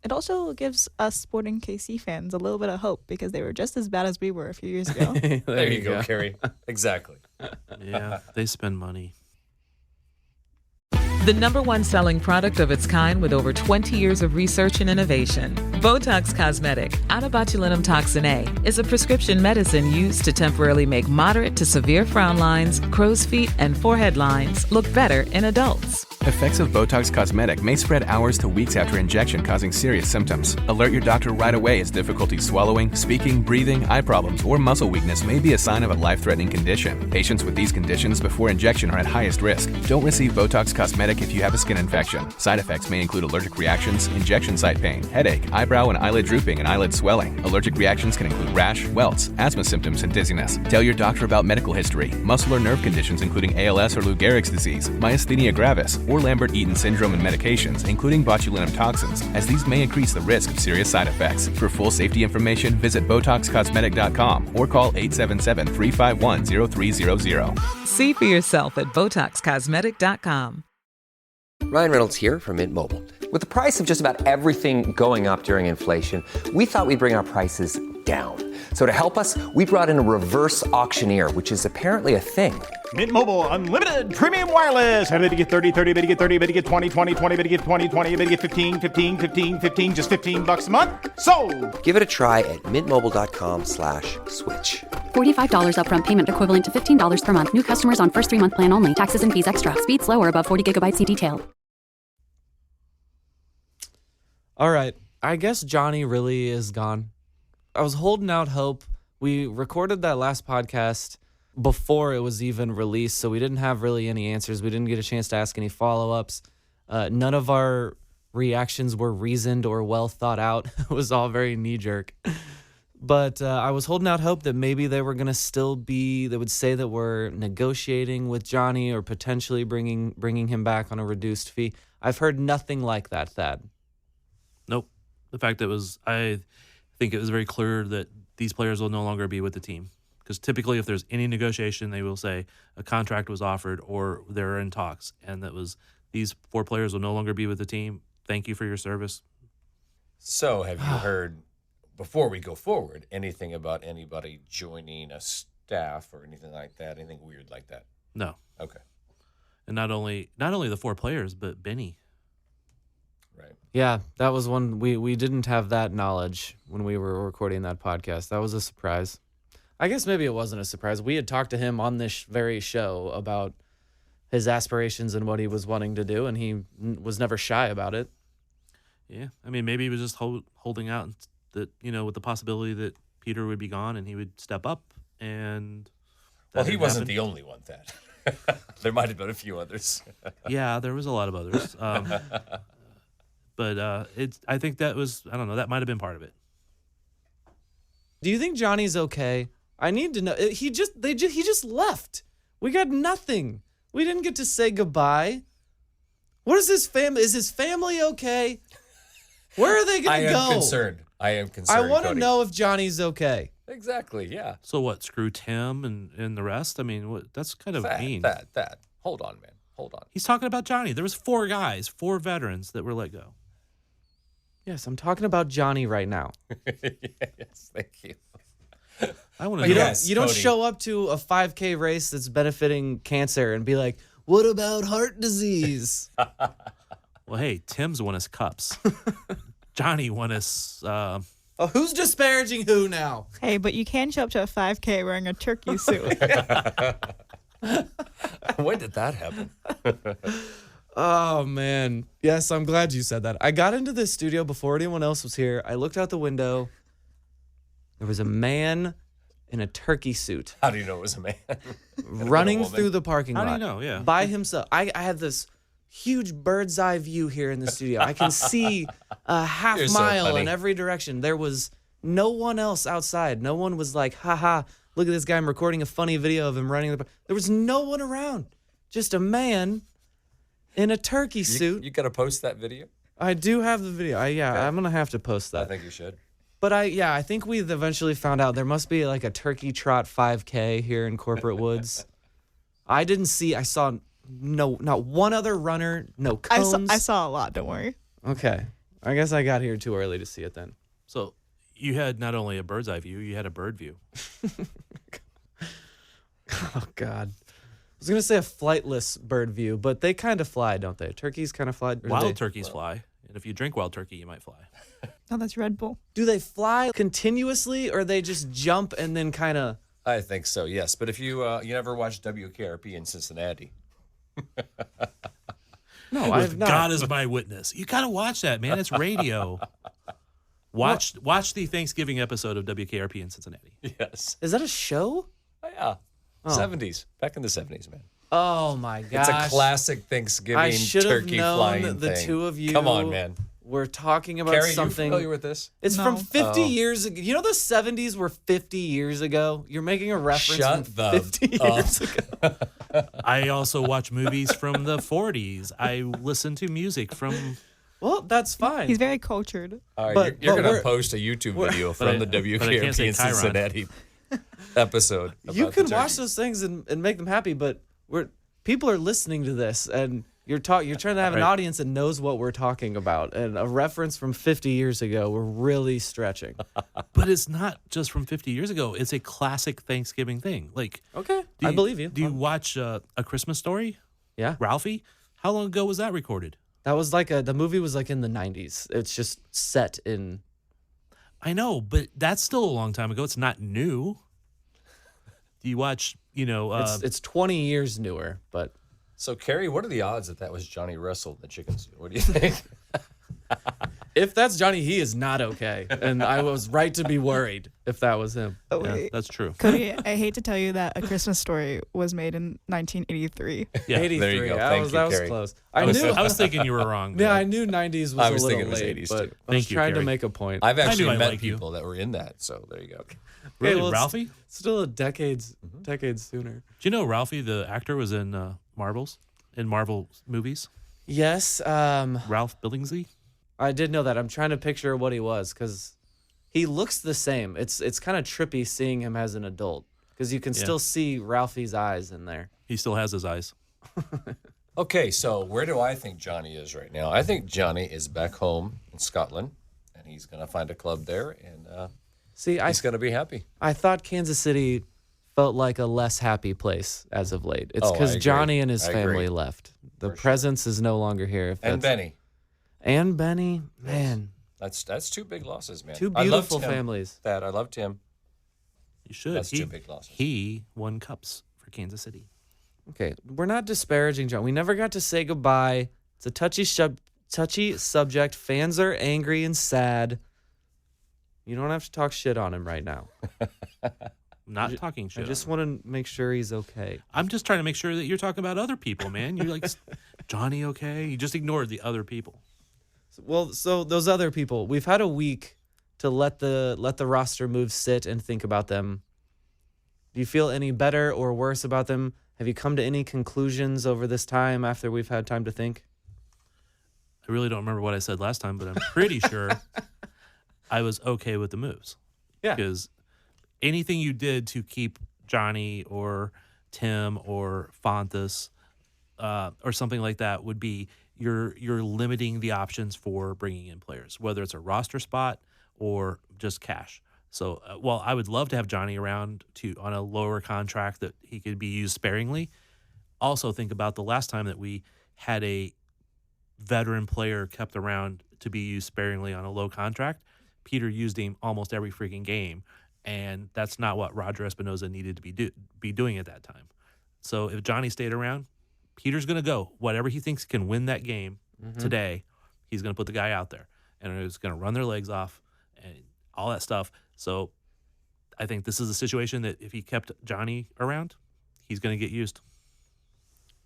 Speaker 9: It also gives us Sporting KC fans a little bit of hope because they were just as bad as we were a few years ago.
Speaker 10: there you go, Carrie. Exactly.
Speaker 11: Yeah, they spend money.
Speaker 17: The #1 selling product of its kind with over 20 years of research and innovation. Botox Cosmetic, onabotulinum toxin A, is a prescription medicine used to temporarily make moderate to severe frown lines, crow's feet, and forehead lines look better in adults.
Speaker 18: Effects of Botox Cosmetic may spread hours to weeks after injection, causing serious symptoms. Alert your doctor right away as difficulty swallowing, speaking, breathing, eye problems, or muscle weakness may be a sign of a life-threatening condition. Patients with these conditions before injection are at highest risk. Don't receive Botox Cosmetic if you have a skin infection. Side effects may include allergic reactions, injection site pain, headache, eyebrow and eyelid drooping, and eyelid swelling. Allergic reactions can include rash, welts, asthma symptoms, and dizziness. Tell your doctor about medical history, muscle or nerve conditions including ALS or Lou Gehrig's disease, myasthenia gravis, or or Lambert-Eaton syndrome and medications, including botulinum toxins, as these may increase the risk of serious side effects. For full safety information, visit BotoxCosmetic.com or call 877-351-0300.
Speaker 17: See for yourself at BotoxCosmetic.com.
Speaker 19: Ryan Reynolds here from Mint Mobile. With the price of just about everything going up during inflation, we thought we'd bring our prices down. So to help us, we brought in a reverse auctioneer, which is apparently a thing.
Speaker 20: Mint Mobile Unlimited Premium Wireless. How to get 30, 30, bit to get 30, bit to get 20, 20, 20, bit to get 20, 20, bit to get 15, 15, 15, 15, just $15 a month? Sold!
Speaker 19: Give it a try at mintmobile.com/switch.
Speaker 21: $45 upfront payment equivalent to $15 per month. New customers on first 3-month plan only. Taxes and fees extra. Speed slower above 40 gigabytes. See detail.
Speaker 8: All right. I guess Johnny really is gone. I was holding out hope. We recorded that last podcast before it was even released, so we didn't have really any answers. We didn't get a chance to ask any follow-ups. None of our reactions were reasoned or well thought out. It was all very knee-jerk. But I was holding out hope that maybe they were going to still be, they would say that we're negotiating with Johnny or potentially bringing him back on a reduced fee. I've heard nothing like that, Thad.
Speaker 11: Nope. The fact that I think it was very clear that these players will no longer be with the team. Because typically if there's any negotiation, they will say a contract was offered or they're in talks. And that was, these 4 players will no longer be with the team. Thank you for your service.
Speaker 10: So have you heard, before we go forward, anything about anybody joining a staff or anything like that? Anything weird like that?
Speaker 11: No.
Speaker 10: Okay.
Speaker 11: And not only the 4 players, but Benny.
Speaker 10: Right.
Speaker 8: Yeah, that was one. We didn't have that knowledge when we were recording that podcast. That was a surprise. I guess maybe it wasn't a surprise. We had talked to him on this very show about his aspirations and what he was wanting to do, and he was never shy about it.
Speaker 11: Yeah, I mean, maybe he was just holding out that, with the possibility that Peter would be gone and he would step up. And
Speaker 10: well, he wasn't the only one, Thad. There might have been a few others.
Speaker 11: Yeah, there was a lot of others. But I think that was, I don't know, that might have been part of it.
Speaker 8: Do you think Johnny's okay? I need to know. He just left. We got nothing. We didn't get to say goodbye. What is his family? Is his family okay? Where are they going to go?
Speaker 10: I am concerned.
Speaker 8: I want to know if Johnny's okay.
Speaker 10: Exactly, yeah.
Speaker 11: So what, screw Tim and the rest? I mean, that's kind of mean.
Speaker 10: That. Hold on, man. Hold on.
Speaker 11: He's talking about Johnny. There was 4 guys, 4 veterans that were let go.
Speaker 8: Yes, I'm talking about Johnny right now.
Speaker 10: Yes, thank you.
Speaker 11: I want to know.
Speaker 8: You don't show up to a 5K race that's benefiting cancer and be like, what about heart disease?
Speaker 11: Well, hey, Tim's won us cups. Johnny won us...
Speaker 8: who's disparaging who now?
Speaker 9: Hey, but you can show up to a 5K wearing a turkey suit.
Speaker 10: When did that happen?
Speaker 8: Oh, man. Yes, I'm glad you said that. I got into this studio before anyone else was here. I looked out the window. There was a man in a turkey suit.
Speaker 10: How do you know it was a man?
Speaker 8: Running through the parking lot.
Speaker 11: How do you know? Yeah.
Speaker 8: By himself. I had this huge bird's eye view here in the studio. I can see a half mile in every direction. There was no one else outside. No one was like, haha, look at this guy. I'm recording a funny video of him running. There was no one around. Just a man in a turkey suit.
Speaker 10: You got to post that video?
Speaker 8: I do have the video. I'm going to have to post that.
Speaker 10: I think you should.
Speaker 8: But I think we've eventually found out there must be like a turkey trot 5K here in Corporate Woods. I saw not one other runner, no cones.
Speaker 9: I saw a lot, don't worry.
Speaker 8: Okay. I guess I got here too early to see it then.
Speaker 11: So you had not only a bird's eye view, you had a bird view.
Speaker 8: Oh, God. I was going to say a flightless bird view, but they kind of fly, don't they? Turkeys kind of fly.
Speaker 11: Wild turkeys fly. And if you drink wild turkey, you might fly.
Speaker 9: Oh, that's Red Bull.
Speaker 8: Do they fly continuously or they just jump and then kind of...
Speaker 10: I think so, yes. But if you never watched WKRP in Cincinnati.
Speaker 8: No, I've not.
Speaker 11: God is my witness. You got to watch that, man. It's radio. Watch the Thanksgiving episode of WKRP in Cincinnati.
Speaker 10: Yes.
Speaker 8: Is that a show?
Speaker 10: Oh, yeah. 70s. Back in the 70s, man.
Speaker 8: Oh, my gosh.
Speaker 10: It's a classic Thanksgiving turkey flying thing.
Speaker 8: I should have known the two of you
Speaker 10: Come on, man.
Speaker 8: we're talking about
Speaker 10: Carrie,
Speaker 8: something.
Speaker 10: you familiar with this?
Speaker 8: It's from 50
Speaker 10: Oh.
Speaker 8: years ago. You know the 70s were 50 years ago? You're making a reference
Speaker 10: Shut
Speaker 8: from
Speaker 10: the
Speaker 8: 50 years ago.
Speaker 11: I also watch movies from the 40s. I listen to music from.
Speaker 8: Well, that's fine.
Speaker 9: He's very cultured.
Speaker 10: All right,
Speaker 8: But-
Speaker 10: you're
Speaker 8: but
Speaker 10: going
Speaker 8: we're-
Speaker 10: to post a YouTube video
Speaker 11: But I-
Speaker 10: from the
Speaker 11: but I
Speaker 10: WKRP
Speaker 11: can't say
Speaker 10: in
Speaker 11: Chiron.
Speaker 10: Cincinnati episode.
Speaker 8: You
Speaker 10: about the
Speaker 8: can watch
Speaker 10: turkey.
Speaker 8: those things and make them happy, but people are listening to this, and you're trying to have an
Speaker 11: Right.
Speaker 8: audience that knows what we're talking about. And a reference from 50 years ago, we're really stretching.
Speaker 11: But it's not just from 50 years ago. It's a classic Thanksgiving thing. Like,
Speaker 8: Okay, I believe you.
Speaker 11: Do you watch A Christmas Story?
Speaker 8: Yeah.
Speaker 11: Ralphie? How long ago was that recorded?
Speaker 8: That was the movie was like in the 90s. It's just set in.
Speaker 11: I know, but that's still a long time ago. It's not new. Do you watch,
Speaker 8: It's 20 years newer, but.
Speaker 10: So, Carrie, what are the odds that was Johnny Russell in the chicken suit? What do you think?
Speaker 8: If that's Johnny, he is not okay. And I was right to be worried if that was him.
Speaker 9: Oh,
Speaker 11: Yeah,
Speaker 9: wait.
Speaker 11: that's true.
Speaker 9: Cody, I hate to tell you that A Christmas Story was made in 1983.
Speaker 11: Yeah,
Speaker 8: 83.
Speaker 10: there you go.
Speaker 8: That
Speaker 10: Thank
Speaker 8: was,
Speaker 10: you,
Speaker 8: that was
Speaker 10: Carrie.
Speaker 8: close.
Speaker 11: I was thinking you were wrong.
Speaker 8: Yeah,
Speaker 11: man.
Speaker 8: I knew 90s was
Speaker 10: I was
Speaker 8: a little
Speaker 10: thinking it was
Speaker 8: late,
Speaker 10: 80s
Speaker 8: but
Speaker 10: too.
Speaker 8: I was
Speaker 11: Thank you,
Speaker 8: trying to
Speaker 11: Carrie.
Speaker 8: make a point.
Speaker 10: I've actually
Speaker 11: knew I
Speaker 10: met
Speaker 11: liked you.
Speaker 10: people that were in that, so there you go.
Speaker 11: Really,
Speaker 8: well, it's
Speaker 11: Ralphie?
Speaker 8: Still a decades sooner.
Speaker 11: Do you know Ralphie, the actor, was in Marvel movies?
Speaker 8: Yes.
Speaker 11: Ralph Billingsley?
Speaker 8: I did know that. I'm trying to picture what he was because he looks the same. It's kind of trippy seeing him as an adult because you can still see Ralphie's eyes in there.
Speaker 11: He still has his eyes.
Speaker 10: Okay, so where do I think Johnny is right now? I think Johnny is back home in Scotland, and he's going to find a club there, and he's going to be happy.
Speaker 8: I thought Kansas City felt like a less happy place as of late. It's
Speaker 10: Oh, I
Speaker 8: because
Speaker 10: agree.
Speaker 8: Johnny and his
Speaker 10: I
Speaker 8: family
Speaker 10: agree.
Speaker 8: left. The presence is no longer here. If
Speaker 10: And
Speaker 8: that's-
Speaker 10: Benny.
Speaker 8: And Benny, man.
Speaker 10: That's two big losses, man.
Speaker 8: Two
Speaker 10: I loved
Speaker 8: beautiful
Speaker 10: Tim.
Speaker 8: families.
Speaker 10: I loved him.
Speaker 11: You should.
Speaker 10: That's two big losses.
Speaker 11: He won cups for Kansas City.
Speaker 8: Okay, we're not disparaging John. We never got to say goodbye. It's a touchy subject. Fans are angry and sad. You don't have to talk shit on him right now.
Speaker 11: Not talking shit.
Speaker 8: I just want to make sure he's okay.
Speaker 11: I'm just trying to make sure that you're talking about other people, man. You're like, Johnny, okay? You just ignored the other people.
Speaker 8: Well, so those other people, we've had a week to let the roster moves sit and think about them. Do you feel any better or worse about them? Have you come to any conclusions over this time after we've had time to think?
Speaker 11: I really don't remember what I said last time, but I'm pretty sure I was okay with the moves.
Speaker 8: Yeah.
Speaker 11: Because anything you did to keep Johnny or Tim or Fontas or something like that would be you're limiting the options for bringing in players, whether it's a roster spot or just cash. So, while I would love to have Johnny around on a lower contract that he could be used sparingly, also think about the last time that we had a veteran player kept around to be used sparingly on a low contract. Peter used him almost every freaking game, and that's not what Roger Espinoza needed to be doing at that time. So if Johnny stayed around, Peter's going to go. Whatever he thinks can win that game today, he's going to put the guy out there, and he's going to run their legs off and all that stuff. So I think this is a situation that if he kept Johnny around, he's going to get used.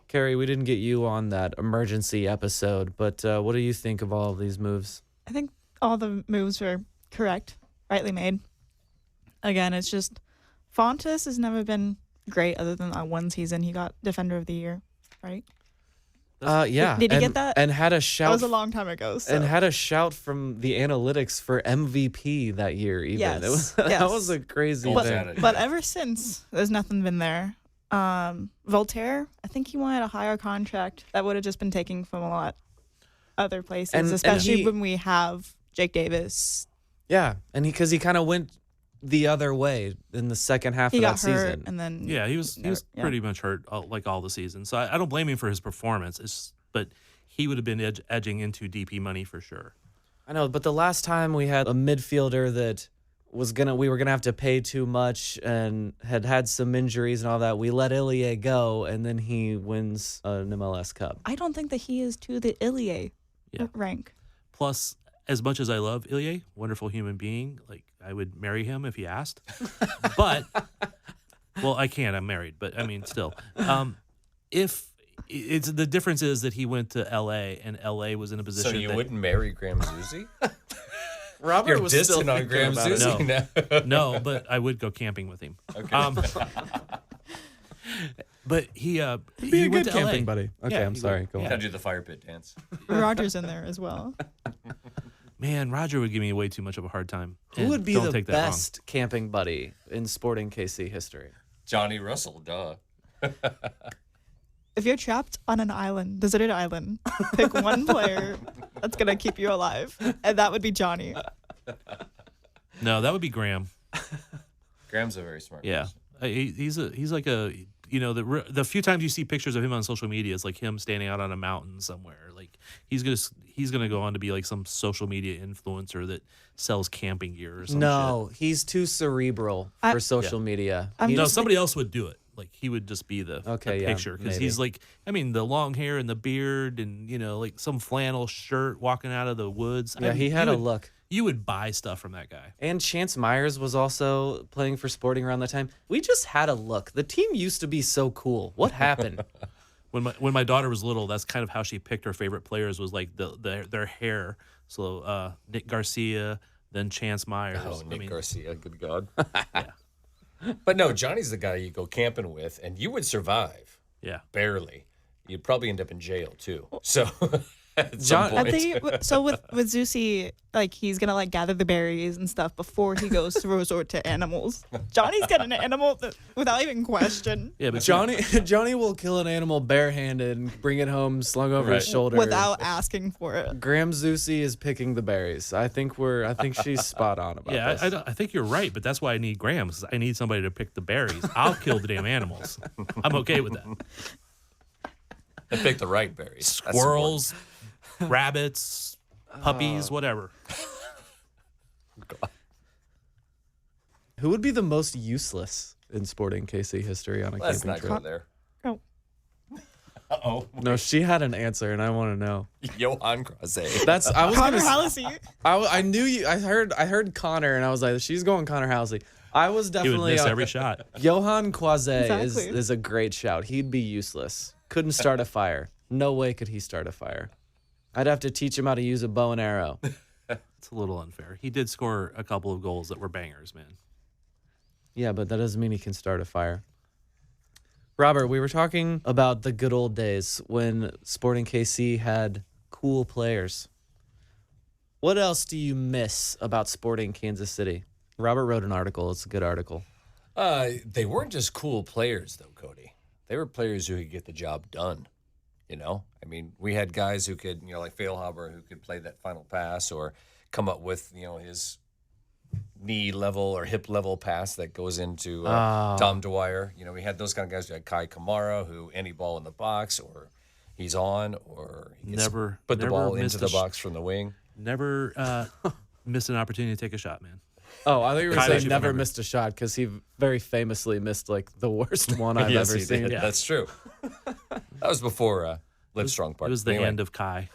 Speaker 8: Carrie, we didn't get you on that emergency episode, but what do you think of all of these moves?
Speaker 9: I think all the moves were correct, rightly made. Again, it's just Fontas has never been great other than that one season he got Defender of the Year, right?
Speaker 8: Yeah.
Speaker 9: Did you get that?
Speaker 8: And had a shout.
Speaker 9: That was a long time ago. So.
Speaker 8: And had a shout from the analytics for MVP that year. Even
Speaker 9: Yes.
Speaker 8: it was
Speaker 9: Yes.
Speaker 8: that was a crazy thing.
Speaker 9: But ever since, there's nothing been there. Voltaire, I think he wanted a higher contract that would have just been taken from a lot other places,
Speaker 8: And
Speaker 9: especially
Speaker 8: he-
Speaker 9: when we have Jake Davis.
Speaker 8: Yeah, and because he kind of went the other way in the second half
Speaker 9: He
Speaker 8: of
Speaker 9: got
Speaker 8: that
Speaker 9: hurt,
Speaker 8: season.
Speaker 9: and then
Speaker 11: Yeah, he was
Speaker 9: yeah.
Speaker 11: pretty much hurt like all the season. So I don't blame him for his performance. But he would have been edging into DP money for sure.
Speaker 8: I know, but the last time we had a midfielder that we were gonna have to pay too much and had some injuries and all that, we let Ilie go, and then he wins an MLS Cup.
Speaker 9: I don't think that he is to the Ilie
Speaker 11: Yeah.
Speaker 9: rank.
Speaker 11: Plus, as much as I love Ilya, wonderful human being, like I would marry him if he asked. But, well, I can't. I'm married. But I mean, still, if It's the difference is that he went to L.A. and L.A. was in a position.
Speaker 10: So you
Speaker 11: that,
Speaker 10: wouldn't marry Graham Zusi?
Speaker 8: Robert
Speaker 10: You're
Speaker 8: was
Speaker 10: distant
Speaker 8: still
Speaker 10: on Graham
Speaker 8: thinking about
Speaker 10: Zusi.
Speaker 11: No, but I would go camping with him.
Speaker 10: Okay.
Speaker 11: But he
Speaker 8: Be a
Speaker 11: went
Speaker 8: good
Speaker 11: to
Speaker 8: camping
Speaker 11: LA.
Speaker 8: buddy. Okay,
Speaker 11: Yeah,
Speaker 8: I'm
Speaker 11: he
Speaker 8: sorry.
Speaker 11: would.
Speaker 8: Go
Speaker 10: You
Speaker 8: on.
Speaker 10: gotta do the fire pit dance.
Speaker 9: Roger's in there as well.
Speaker 11: Man, Roger would give me way too much of a hard time.
Speaker 8: Who would be
Speaker 11: Don't
Speaker 8: the
Speaker 11: take that wrong.
Speaker 8: best camping buddy in Sporting KC history?
Speaker 10: Johnny Russell, duh.
Speaker 9: If you're trapped on an island, deserted island, pick one player that's gonna keep you alive, and that would be Johnny.
Speaker 11: No, that would be Graham.
Speaker 10: Graham's a very smart
Speaker 11: Yeah,
Speaker 10: person.
Speaker 11: he's like a the few times you see pictures of him on social media, it's like him standing out on a mountain somewhere. Like he's gonna go on to be like some social media influencer that sells camping gear or something.
Speaker 8: No, he's too cerebral for social media.
Speaker 11: No, somebody else would do it. Like he would just be the
Speaker 8: Okay, yeah,
Speaker 11: picture because
Speaker 8: maybe.
Speaker 11: he's like, I mean, the long hair and the beard and like some flannel shirt walking out of the woods.
Speaker 8: Yeah,
Speaker 11: I mean,
Speaker 8: he had
Speaker 11: you
Speaker 8: a
Speaker 11: would-
Speaker 8: look.
Speaker 11: You would buy stuff from that guy.
Speaker 8: And Chance Myers was also playing for Sporting around that time. We just had a look. The team used to be so cool. What happened?
Speaker 11: When my daughter was little, that's kind of how she picked her favorite players was like their hair. So Nick Garcia, then Chance Myers.
Speaker 10: Oh, Nick
Speaker 11: I mean,
Speaker 10: Garcia, good God. But no, Johnny's the guy you go camping with, and you would survive.
Speaker 11: Yeah.
Speaker 10: Barely. You'd probably end up in jail, too. So, at some
Speaker 9: I
Speaker 10: point.
Speaker 9: think so. With Zusi, like he's gonna like gather the berries and stuff before he goes to resort to animals. Johnny's got an animal without even question.
Speaker 11: Yeah, but
Speaker 8: Johnny will kill an animal barehanded and bring it home slung over his shoulder
Speaker 9: without asking for it.
Speaker 8: Graham Zusi is picking the berries. I think she's spot on about
Speaker 11: yeah,
Speaker 8: this.
Speaker 11: I think you're right, but that's why I need Graham. 'Cause I need somebody to pick the berries. I'll kill the damn animals. I'm okay with that.
Speaker 10: And pick the right berries. That's
Speaker 11: Squirrels, rabbits, puppies, whatever.
Speaker 8: Who would be the most useless in Sporting KC history on a
Speaker 10: Let's
Speaker 8: camping
Speaker 10: not
Speaker 8: trip?
Speaker 10: go there.
Speaker 9: Oh.
Speaker 10: Uh-oh.
Speaker 8: No, she had an answer, and I want to know.
Speaker 10: Johan Croizet.
Speaker 8: I was
Speaker 9: Connor
Speaker 8: gonna.
Speaker 9: Halsey.
Speaker 8: I knew you. I heard Connor, and I was like, she's going Connor Halsey. I was
Speaker 11: He
Speaker 8: definitely
Speaker 11: would miss every shot.
Speaker 8: Johan Croizet
Speaker 9: Exactly.
Speaker 8: is a great shout. He'd be useless. Couldn't start a fire. No way could he start a fire. I'd have to teach him how to use a bow and arrow.
Speaker 11: It's a little unfair. He did score a couple of goals that were bangers, man.
Speaker 8: Yeah, but that doesn't mean he can start a fire. Robert, we were talking about the good old days when Sporting KC had cool players. What else do you miss about Sporting Kansas City? Robert wrote an article. It's a good article.
Speaker 10: They weren't just cool players, though, Cody. They were players who could get the job done. I mean, we had guys who could, like Feilhaber, who could play that final pass or come up with, his knee level or hip level pass that goes into Tom Dwyer. We had those kind of guys. We had Kai Kamara, who any ball in the box, or he's on, or he gets put the ball into the box from the wing.
Speaker 11: Never missed an opportunity to take a shot, man.
Speaker 8: Oh, I thought you were
Speaker 11: Kai
Speaker 8: saying
Speaker 11: should
Speaker 8: never
Speaker 11: remember.
Speaker 8: missed a shot because he very famously missed like the worst one I've
Speaker 10: Yes,
Speaker 8: ever
Speaker 10: he
Speaker 8: seen.
Speaker 10: did. Yeah. That's true. That was before Livestrong Park.
Speaker 11: It was the
Speaker 10: Anyway.
Speaker 11: end of Kai.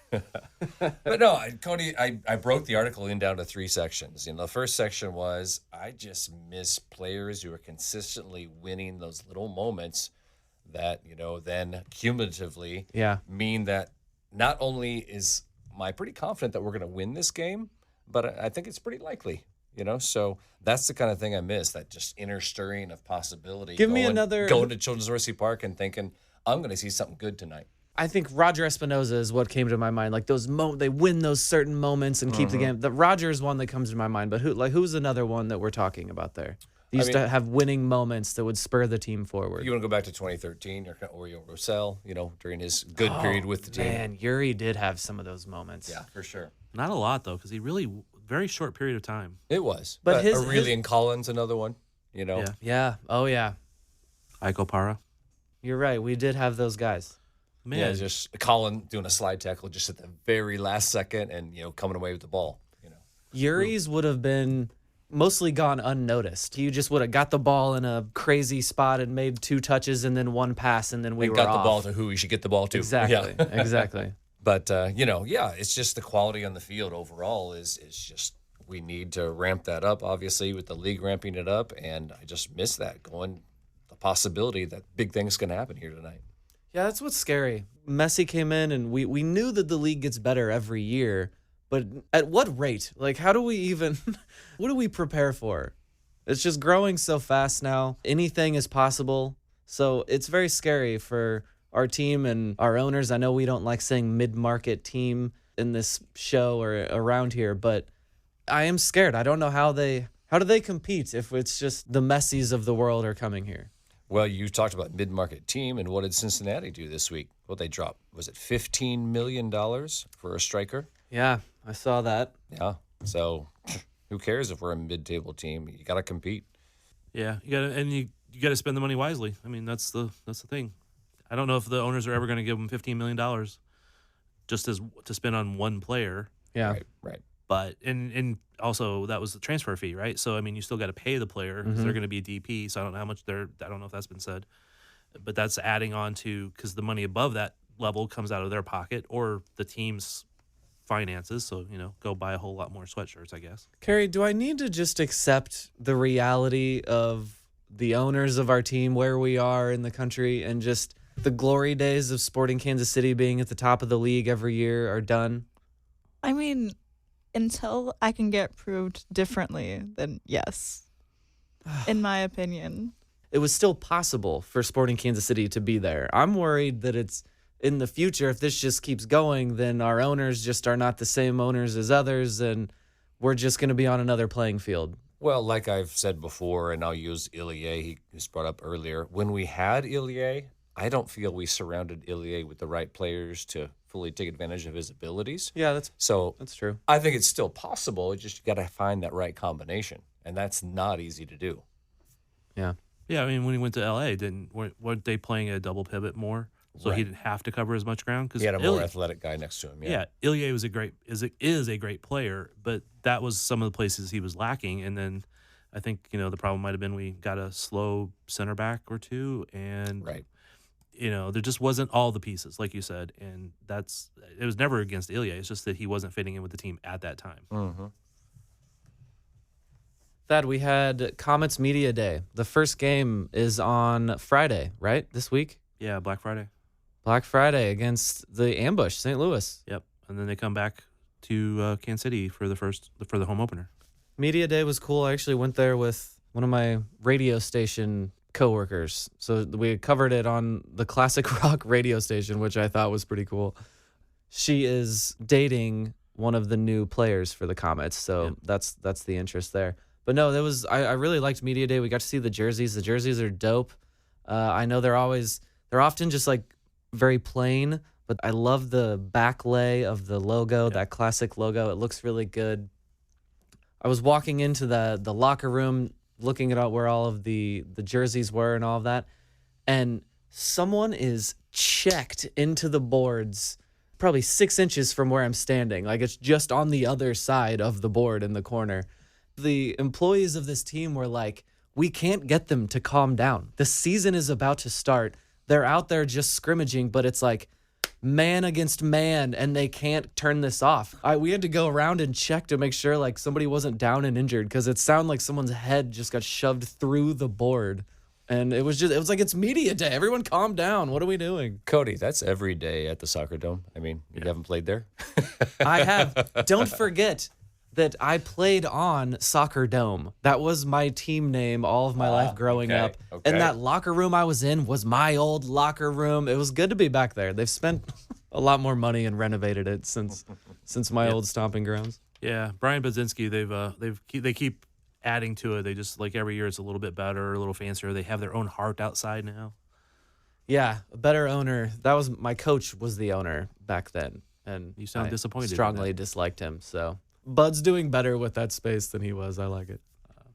Speaker 10: But no, Cody, I broke the article down to 3 sections. The first section was I just miss players who are consistently winning those little moments that, then cumulatively mean that not only is I pretty confident that we're going to win this game, but I think it's pretty likely. So that's the kind of thing I miss, that just inner stirring of possibility.
Speaker 8: Give me another-
Speaker 10: Going to Children's Mercy Park and thinking, I'm going to see something good tonight.
Speaker 8: I think Roger Espinoza is what came to my mind. Like those they win those certain moments and keep the game. The Roger is one that comes to my mind, but who's another one that we're talking about there? They used to have winning moments that would spur the team forward.
Speaker 10: You want to go back to 2013, or Rosell, during his good period with the team.
Speaker 8: Man, Yuri did have some of those moments.
Speaker 10: Yeah, for sure.
Speaker 11: Not a lot, though, because he really, very short period of time.
Speaker 10: It was.
Speaker 8: But
Speaker 10: Aurelian Collins, another one,
Speaker 8: Yeah. Oh, yeah.
Speaker 11: Iko Para.
Speaker 8: You're right. We did have those guys.
Speaker 11: Man.
Speaker 10: Yeah, just Colin doing a slide tackle just at the very last second and, coming away with the ball.
Speaker 8: Yuri's would have been mostly gone unnoticed. He just would have got the ball in a crazy spot and made 2 touches and then 1 pass and then we
Speaker 10: and
Speaker 8: were
Speaker 10: got
Speaker 8: off.
Speaker 10: the ball to who he should get the ball to.
Speaker 8: Exactly.
Speaker 10: Yeah.
Speaker 8: Exactly.
Speaker 10: But, it's just the quality on the field overall is just we need to ramp that up, obviously, with the league ramping it up. And I just miss that the possibility that big things can happen here tonight.
Speaker 8: Yeah, that's what's scary. Messi came in, and we knew that the league gets better every year, but at what rate? Like, how do we even, what do we prepare for? It's just growing so fast now. Anything is possible. So it's very scary for our team and our owners. I know we don't like saying mid-market team in this show or around here, but I am scared. I don't know how do they compete if it's just the Messis of the world are coming here.
Speaker 10: Well, you talked about mid-market team, and what did Cincinnati do this week? Well, they dropped, was it $15 million for a striker?
Speaker 8: Yeah, I saw that.
Speaker 10: Yeah, so who cares if we're a mid-table team? You got to compete.
Speaker 11: Yeah, you got to spend the money wisely. I mean, that's the thing. I don't know if the owners are ever going to give them $15 million just as to spend on one player.
Speaker 8: Yeah,
Speaker 10: right.
Speaker 11: But and also that was the transfer fee, right? So I mean, you still got to pay the player because they're going to be a DP. So I don't know how much I don't know if that's been said, but that's adding on to because the money above that level comes out of their pocket or the team's finances. So go buy a whole lot more sweatshirts, I guess.
Speaker 8: Carrie, do I need to just accept the reality of the owners of our team, where we are in the country, and just the glory days of Sporting Kansas City being at the top of the league every year are done?
Speaker 9: I mean, until I can get proved differently, then yes, in my opinion.
Speaker 8: It was still possible for Sporting Kansas City to be there. I'm worried that it's in the future, if this just keeps going, then our owners just are not the same owners as others, and we're just going to be on another playing field.
Speaker 10: Well, like I've said before, and I'll use Ilie, he was brought up earlier. When we had Ilie, I don't feel we surrounded Ilie with the right players to fully take advantage of his abilities.
Speaker 8: Yeah, that's true.
Speaker 10: I think it's still possible. It's just you got to find that right combination, and that's not easy to do.
Speaker 8: Yeah.
Speaker 11: Yeah, I mean, when he went to L.A., weren't they playing a double pivot more? So he didn't have to cover as much ground because
Speaker 10: he had a more athletic guy next to him. Yeah,
Speaker 11: Ilie was is a great player, but that was some of the places he was lacking. And then I think the problem might have been we got a slow center back or two, and there just wasn't all the pieces, like you said, and it was never against Ilie. It's just that he wasn't fitting in with the team at that time.
Speaker 10: Mm-hmm.
Speaker 8: Thad, we had Comets Media Day. The first game is on Friday, right? This week?
Speaker 11: Yeah, Black Friday.
Speaker 8: Black Friday against the Ambush, St. Louis.
Speaker 11: Yep, and then they come back to Kansas City for the home opener.
Speaker 8: Media Day was cool. I actually went there with one of my radio station coworkers. So we covered it on the classic rock radio station, which I thought was pretty cool. She is dating one of the new players for the Comets, so that's the interest there. But no, I really liked Media Day. We got to see the jerseys. The jerseys are dope. I know they're often just like very plain, but I love the back lay of the logo, that classic logo. It looks really good. I was walking into the locker room looking at where all of the jerseys were and all of that, and someone is checked into the boards probably 6 inches from where I'm standing. Like, it's just on the other side of the board in the corner. The employees of this team were like, we can't get them to calm down. The season is about to start. They're out there just scrimmaging, but it's like man against man, and they can't turn this off. We had to go around and check to make sure like somebody wasn't down and injured, because it sounded like someone's head just got shoved through the board. And it was like, it's media day. Everyone calm down. What are we doing?
Speaker 10: Cody, that's every day at the Soccer Dome. I mean, you haven't played there?
Speaker 8: I have. Don't forget that I played on Soccer Dome. That was my team name all of my life growing up. Okay. And that locker room I was in was my old locker room. It was good to be back there. They've spent a lot more money and renovated it since my old stomping grounds.
Speaker 11: Yeah, Brian Budzinski, they keep adding to it. They just, like, every year it's a little bit better, a little fancier. They have their own heart outside now.
Speaker 8: Yeah, a better owner. That was my coach was the owner back then, and
Speaker 11: you sound disappointed.
Speaker 8: Strongly disliked him. So Bud's doing better with that space than he was. I like it.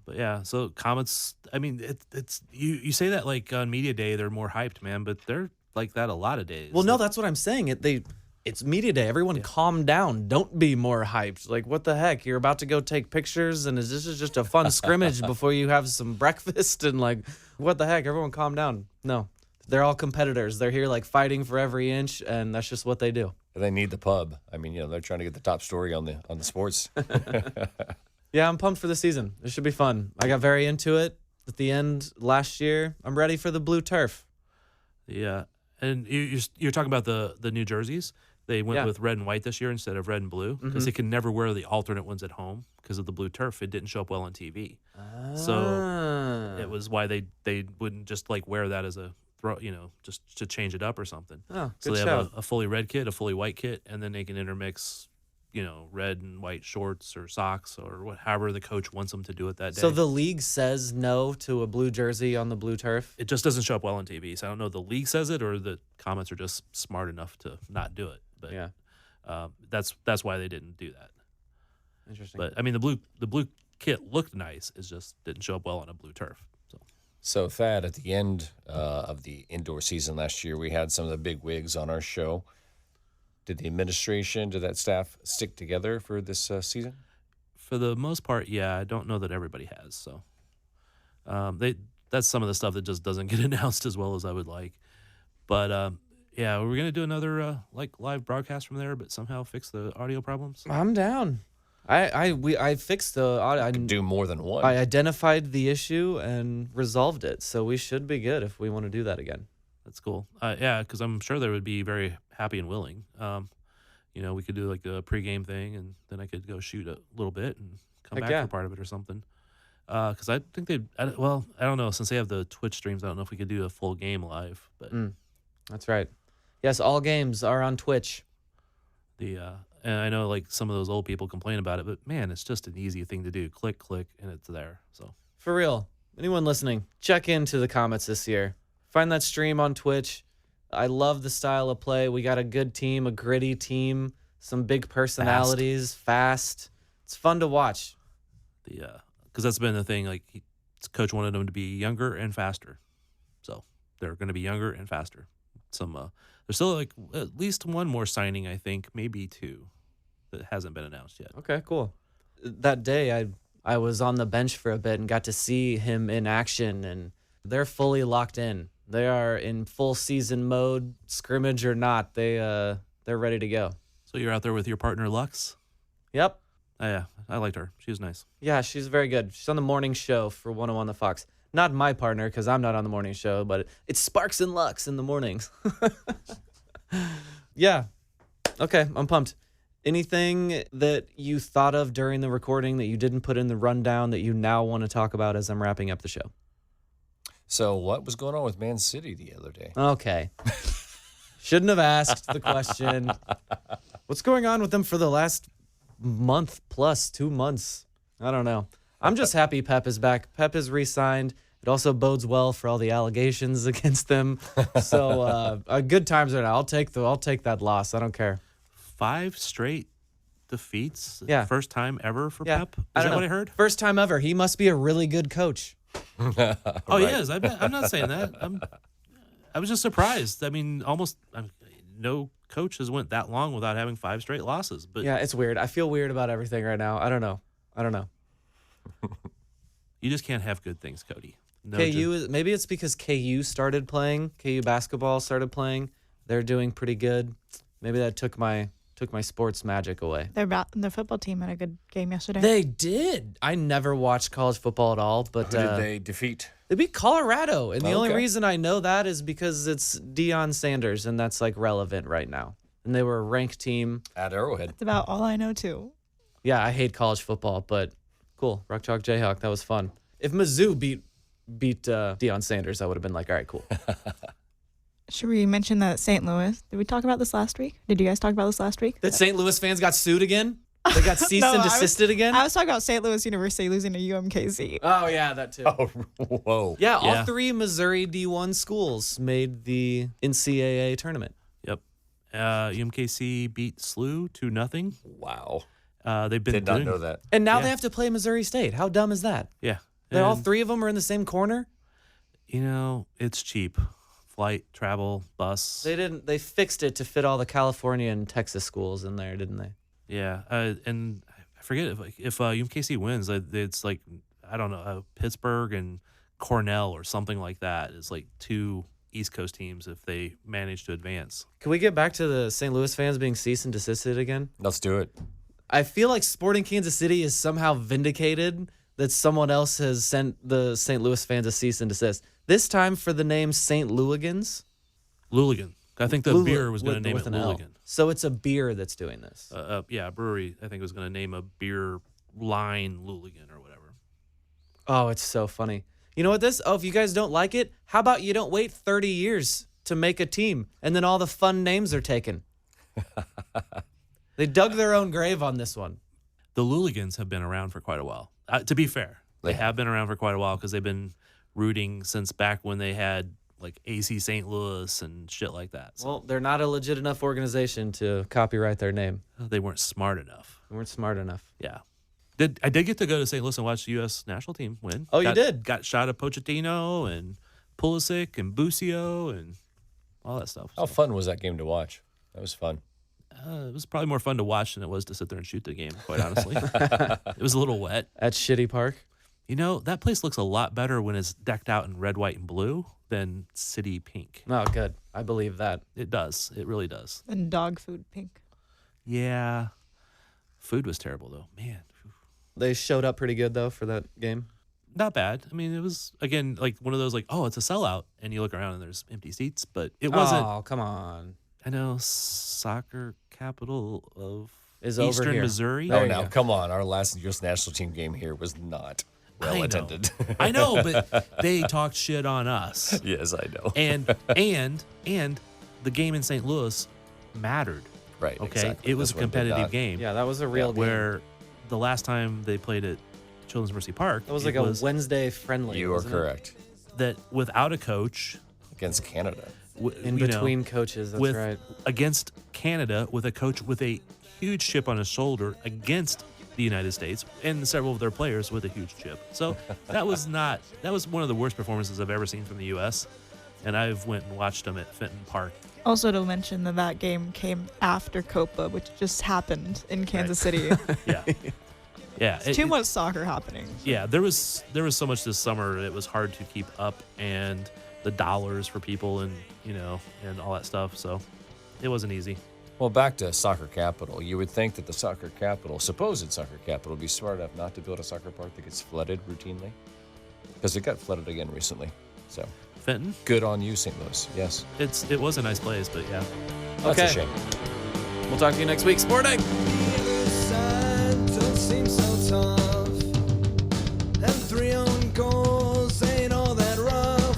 Speaker 11: But yeah, so Comets. I mean, it's you say that like on media day they're more hyped, man, but they're like that a lot of days.
Speaker 8: Well, no, that's what I'm saying. It's media day. Everyone calm down. Don't be more hyped. Like, what the heck? You're about to go take pictures, and this is just a fun scrimmage before you have some breakfast, and like, what the heck? Everyone calm down. No, they're all competitors. They're here like fighting for every inch, and that's just what they do.
Speaker 10: They need the pub. I mean, they're trying to get the top story on the sports.
Speaker 8: Yeah, I'm pumped for the season. It should be fun. I got very into it at the end last year. I'm ready for the blue turf.
Speaker 11: Yeah. And you're talking about the New Jerseys. They went with red and white this year instead of red and blue because they can never wear the alternate ones at home because of the blue turf. It didn't show up well on TV. So it was why they wouldn't just like wear that as a throw, just to change it up or something.
Speaker 8: Oh,
Speaker 11: so
Speaker 8: good
Speaker 11: they
Speaker 8: shout.
Speaker 11: have a fully red kit, a fully white kit, and then they can intermix, red and white shorts or socks or however the coach wants them to do it that day.
Speaker 8: So the league says no to a blue jersey on the blue turf?
Speaker 11: It just doesn't show up well on TV. So I don't know if the league says it or the comments are just smart enough to not do it. But that's why they didn't do that.
Speaker 8: Interesting.
Speaker 11: But I mean, the blue kit looked nice. It just didn't show up well on a blue turf.
Speaker 10: So Thad, at the end of the indoor season last year, we had some of the big wigs on our show. Did the administration, did that staff stick together for this season?
Speaker 11: For the most part, yeah. I don't know that everybody has. So that's some of the stuff that just doesn't get announced as well as I would like. But yeah, we're gonna do another live broadcast from there, but somehow fix the audio problems.
Speaker 8: I'm down. I fixed the audio. I
Speaker 10: could do more than one.
Speaker 8: I identified the issue and resolved it, so we should be good if we want to do that again.
Speaker 11: That's cool. Yeah, because I'm sure they would be very happy and willing. We could do like a pregame thing, and then I could go shoot a little bit and come back for part of it or something. Because I think I don't know. Since they have the Twitch streams, I don't know if we could do a full game live. But
Speaker 8: that's right. Yes, all games are on Twitch.
Speaker 11: And I know like some of those old people complain about it, but man, it's just an easy thing to do. Click, and it's there. So
Speaker 8: for real, anyone listening, check into the comments this year. Find that stream on Twitch. I love the style of play. We got a good team, a gritty team, some big personalities, fast. It's fun to watch.
Speaker 11: Because that's been the thing. Like, coach wanted them to be younger and faster, so they're going to be younger and faster. There's still like at least one more signing, I think, maybe two, that hasn't been announced yet.
Speaker 8: Okay, cool. That day, I was on the bench for a bit and got to see him in action, and they're fully locked in. They are in full season mode, scrimmage or not. They're ready to go.
Speaker 11: So you're out there with your partner, Lux?
Speaker 8: Yep.
Speaker 11: Oh, yeah, I liked her. She was nice.
Speaker 8: Yeah, she's very good. She's on the morning show for 101 The Fox. Not my partner, because I'm not on the morning show, but it's Sparks and Lux in the mornings. Yeah. Okay, I'm pumped. Anything that you thought of during the recording that you didn't put in the rundown that you now want to talk about as I'm wrapping up the show?
Speaker 10: So what was going on with Man City the other day?
Speaker 8: Okay. Shouldn't have asked the question. What's going on with them for the last month plus 2 months? I don't know. I'm just happy Pep is back. Pep is re-signed. It also bodes well for all the allegations against them. So good times right now. I'll take that loss. I don't care.
Speaker 11: 5 straight defeats.
Speaker 8: Yeah.
Speaker 11: First time ever for Pep. Is that what I heard?
Speaker 8: First time ever. He must be a really good coach.
Speaker 11: Oh, he is. I'm not saying that. I was just surprised. I mean, no coach has went that long without having 5 straight losses. But
Speaker 8: yeah, it's weird. I feel weird about everything right now. I don't know.
Speaker 11: You just can't have good things, Cody. No,
Speaker 8: maybe it's because KU started playing. KU basketball started playing. They're doing pretty good. Maybe that took my sports magic away.
Speaker 9: The football team had a good game yesterday.
Speaker 8: They did. I never watched college football at all, but
Speaker 10: who did they defeat?
Speaker 8: They beat Colorado, and the only reason I know that is because it's Deion Sanders, and that's like relevant right now. And they were a ranked team
Speaker 10: at Arrowhead.
Speaker 9: That's about all I know too.
Speaker 8: Yeah, I hate college football, but cool. Rock Chalk Jayhawk, that was fun. If Mizzou beat Deion Sanders, I would have been like, all right, cool.
Speaker 9: Should we mention that St. Louis? Did we talk about this last week? Did you guys talk about this last week?
Speaker 8: That St. Louis fans got sued again? They got ceased and desisted again?
Speaker 9: I was talking about St. Louis University losing to UMKC.
Speaker 8: Oh, yeah, that too.
Speaker 10: Oh, whoa.
Speaker 8: Yeah, all 3 Missouri D1 schools made the NCAA tournament.
Speaker 11: Yep. UMKC beat SLU 2-0.
Speaker 10: Wow.
Speaker 11: They've been
Speaker 10: Did not know that.
Speaker 8: And now they have to play Missouri State. How dumb is that?
Speaker 11: Yeah.
Speaker 8: All 3 of them are in the same corner?
Speaker 11: It's cheap. Flight, travel, bus.
Speaker 8: They fixed it to fit all the California and Texas schools in there, didn't they?
Speaker 11: Yeah. And I forget if UMKC wins, it's like, I don't know, Pittsburgh and Cornell or something like that is like 2 East Coast teams if they manage to advance.
Speaker 8: Can we get back to the St. Louis fans being cease and desisted again?
Speaker 10: Let's do it.
Speaker 8: I feel like Sporting Kansas City is somehow vindicated that someone else has sent the St. Louis fans a cease and desist. This time for the name St. Louigans.
Speaker 11: Luligan. I think the beer was going to name it Luligan.
Speaker 8: So it's a beer that's doing this.
Speaker 11: Yeah, a brewery, I think, was going to name a beer line Luligan or whatever.
Speaker 8: Oh, it's so funny. You know what this? Oh, if you guys don't like it, how about you don't wait 30 years to make a team, and then all the fun names are taken? They dug their own grave on this one.
Speaker 11: The Luligans have been around for quite a while. To be fair, they have been around for quite a while because they've been rooting since back when they had like AC St. Louis and shit like that. So.
Speaker 8: Well, they're not a legit enough organization to copyright their name.
Speaker 11: They weren't smart enough.
Speaker 8: They weren't smart enough.
Speaker 11: Yeah. I did get to go to St. Louis and watch the U.S. national team win.
Speaker 8: Oh, you did?
Speaker 11: Got shot at Pochettino and Pulisic and Busio and all that stuff.
Speaker 10: How fun was that game to watch? That was fun.
Speaker 11: It was probably more fun to watch than it was to sit there and shoot the game, quite honestly. It was a little wet.
Speaker 8: At Shitty Park?
Speaker 11: You know, that place looks a lot better when it's decked out in red, white, and blue than city pink.
Speaker 8: Oh, good. I believe that.
Speaker 11: It does. It really does.
Speaker 9: And dog food pink.
Speaker 11: Yeah. Food was terrible, though. Man.
Speaker 8: They showed up pretty good, though, for that game.
Speaker 11: Not bad. I mean, it was, again, like one of those, like, oh, it's a sellout. And you look around and there's empty seats, but it wasn't.
Speaker 8: Oh, come on.
Speaker 11: I know, soccer capital of
Speaker 8: Is
Speaker 11: Eastern
Speaker 8: over here.
Speaker 11: Missouri.
Speaker 10: Oh, now, come on. Our last U.S. national team game here was not well attended.
Speaker 11: I know, but they talked shit on us.
Speaker 10: Yes, I know.
Speaker 11: And the game in St. Louis mattered.
Speaker 10: Right,
Speaker 11: Okay?
Speaker 10: exactly.
Speaker 11: It was
Speaker 10: This
Speaker 11: a
Speaker 10: one did
Speaker 11: competitive
Speaker 10: not.
Speaker 11: game.
Speaker 8: Yeah, that was a real game.
Speaker 11: Where the last time they played at Children's Mercy Park.
Speaker 8: That was like a Wednesday friendly.
Speaker 10: You are correct.
Speaker 11: That without a coach.
Speaker 10: Against Canada.
Speaker 8: In between coaches, that's right.
Speaker 11: Against Canada with a coach with a huge chip on his shoulder against the United States and several of their players with a huge chip. So that was one of the worst performances I've ever seen from the U.S. And I've went and watched them at Fenton Park.
Speaker 9: Also to mention that game came after Copa, which just happened in Kansas City.
Speaker 11: Yeah. Yeah.
Speaker 9: It's too much soccer happening.
Speaker 11: Yeah, there was so much this summer it was hard to keep up, and the dollars for people and and all that stuff. So it wasn't easy.
Speaker 10: Well, back to soccer capital. You would think that the supposed soccer capital, would be smart enough not to build a soccer park that gets flooded routinely, because it got flooded again recently. So
Speaker 11: Fenton,
Speaker 10: good on you, St. Louis. Yes,
Speaker 11: it was a nice place, but yeah,
Speaker 10: that's a shame.
Speaker 8: We'll talk to you next week. Sport Day.
Speaker 7: Don't seem so tough, and 3 own goals ain't all that rough.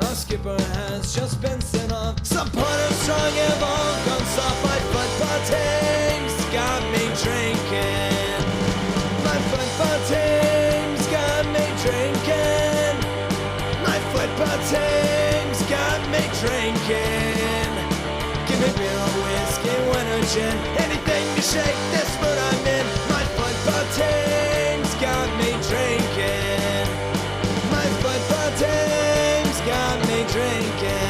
Speaker 7: Our skipper has just been sent off. Supporters strong have all gone soft. My football team's got me drinking. My football team's got me drinking. My football team's got me drinking. Give me beer or whiskey, wine or gin, anything to shake this mood I'm in. My football team's got me drinking. My football team's got me drinking.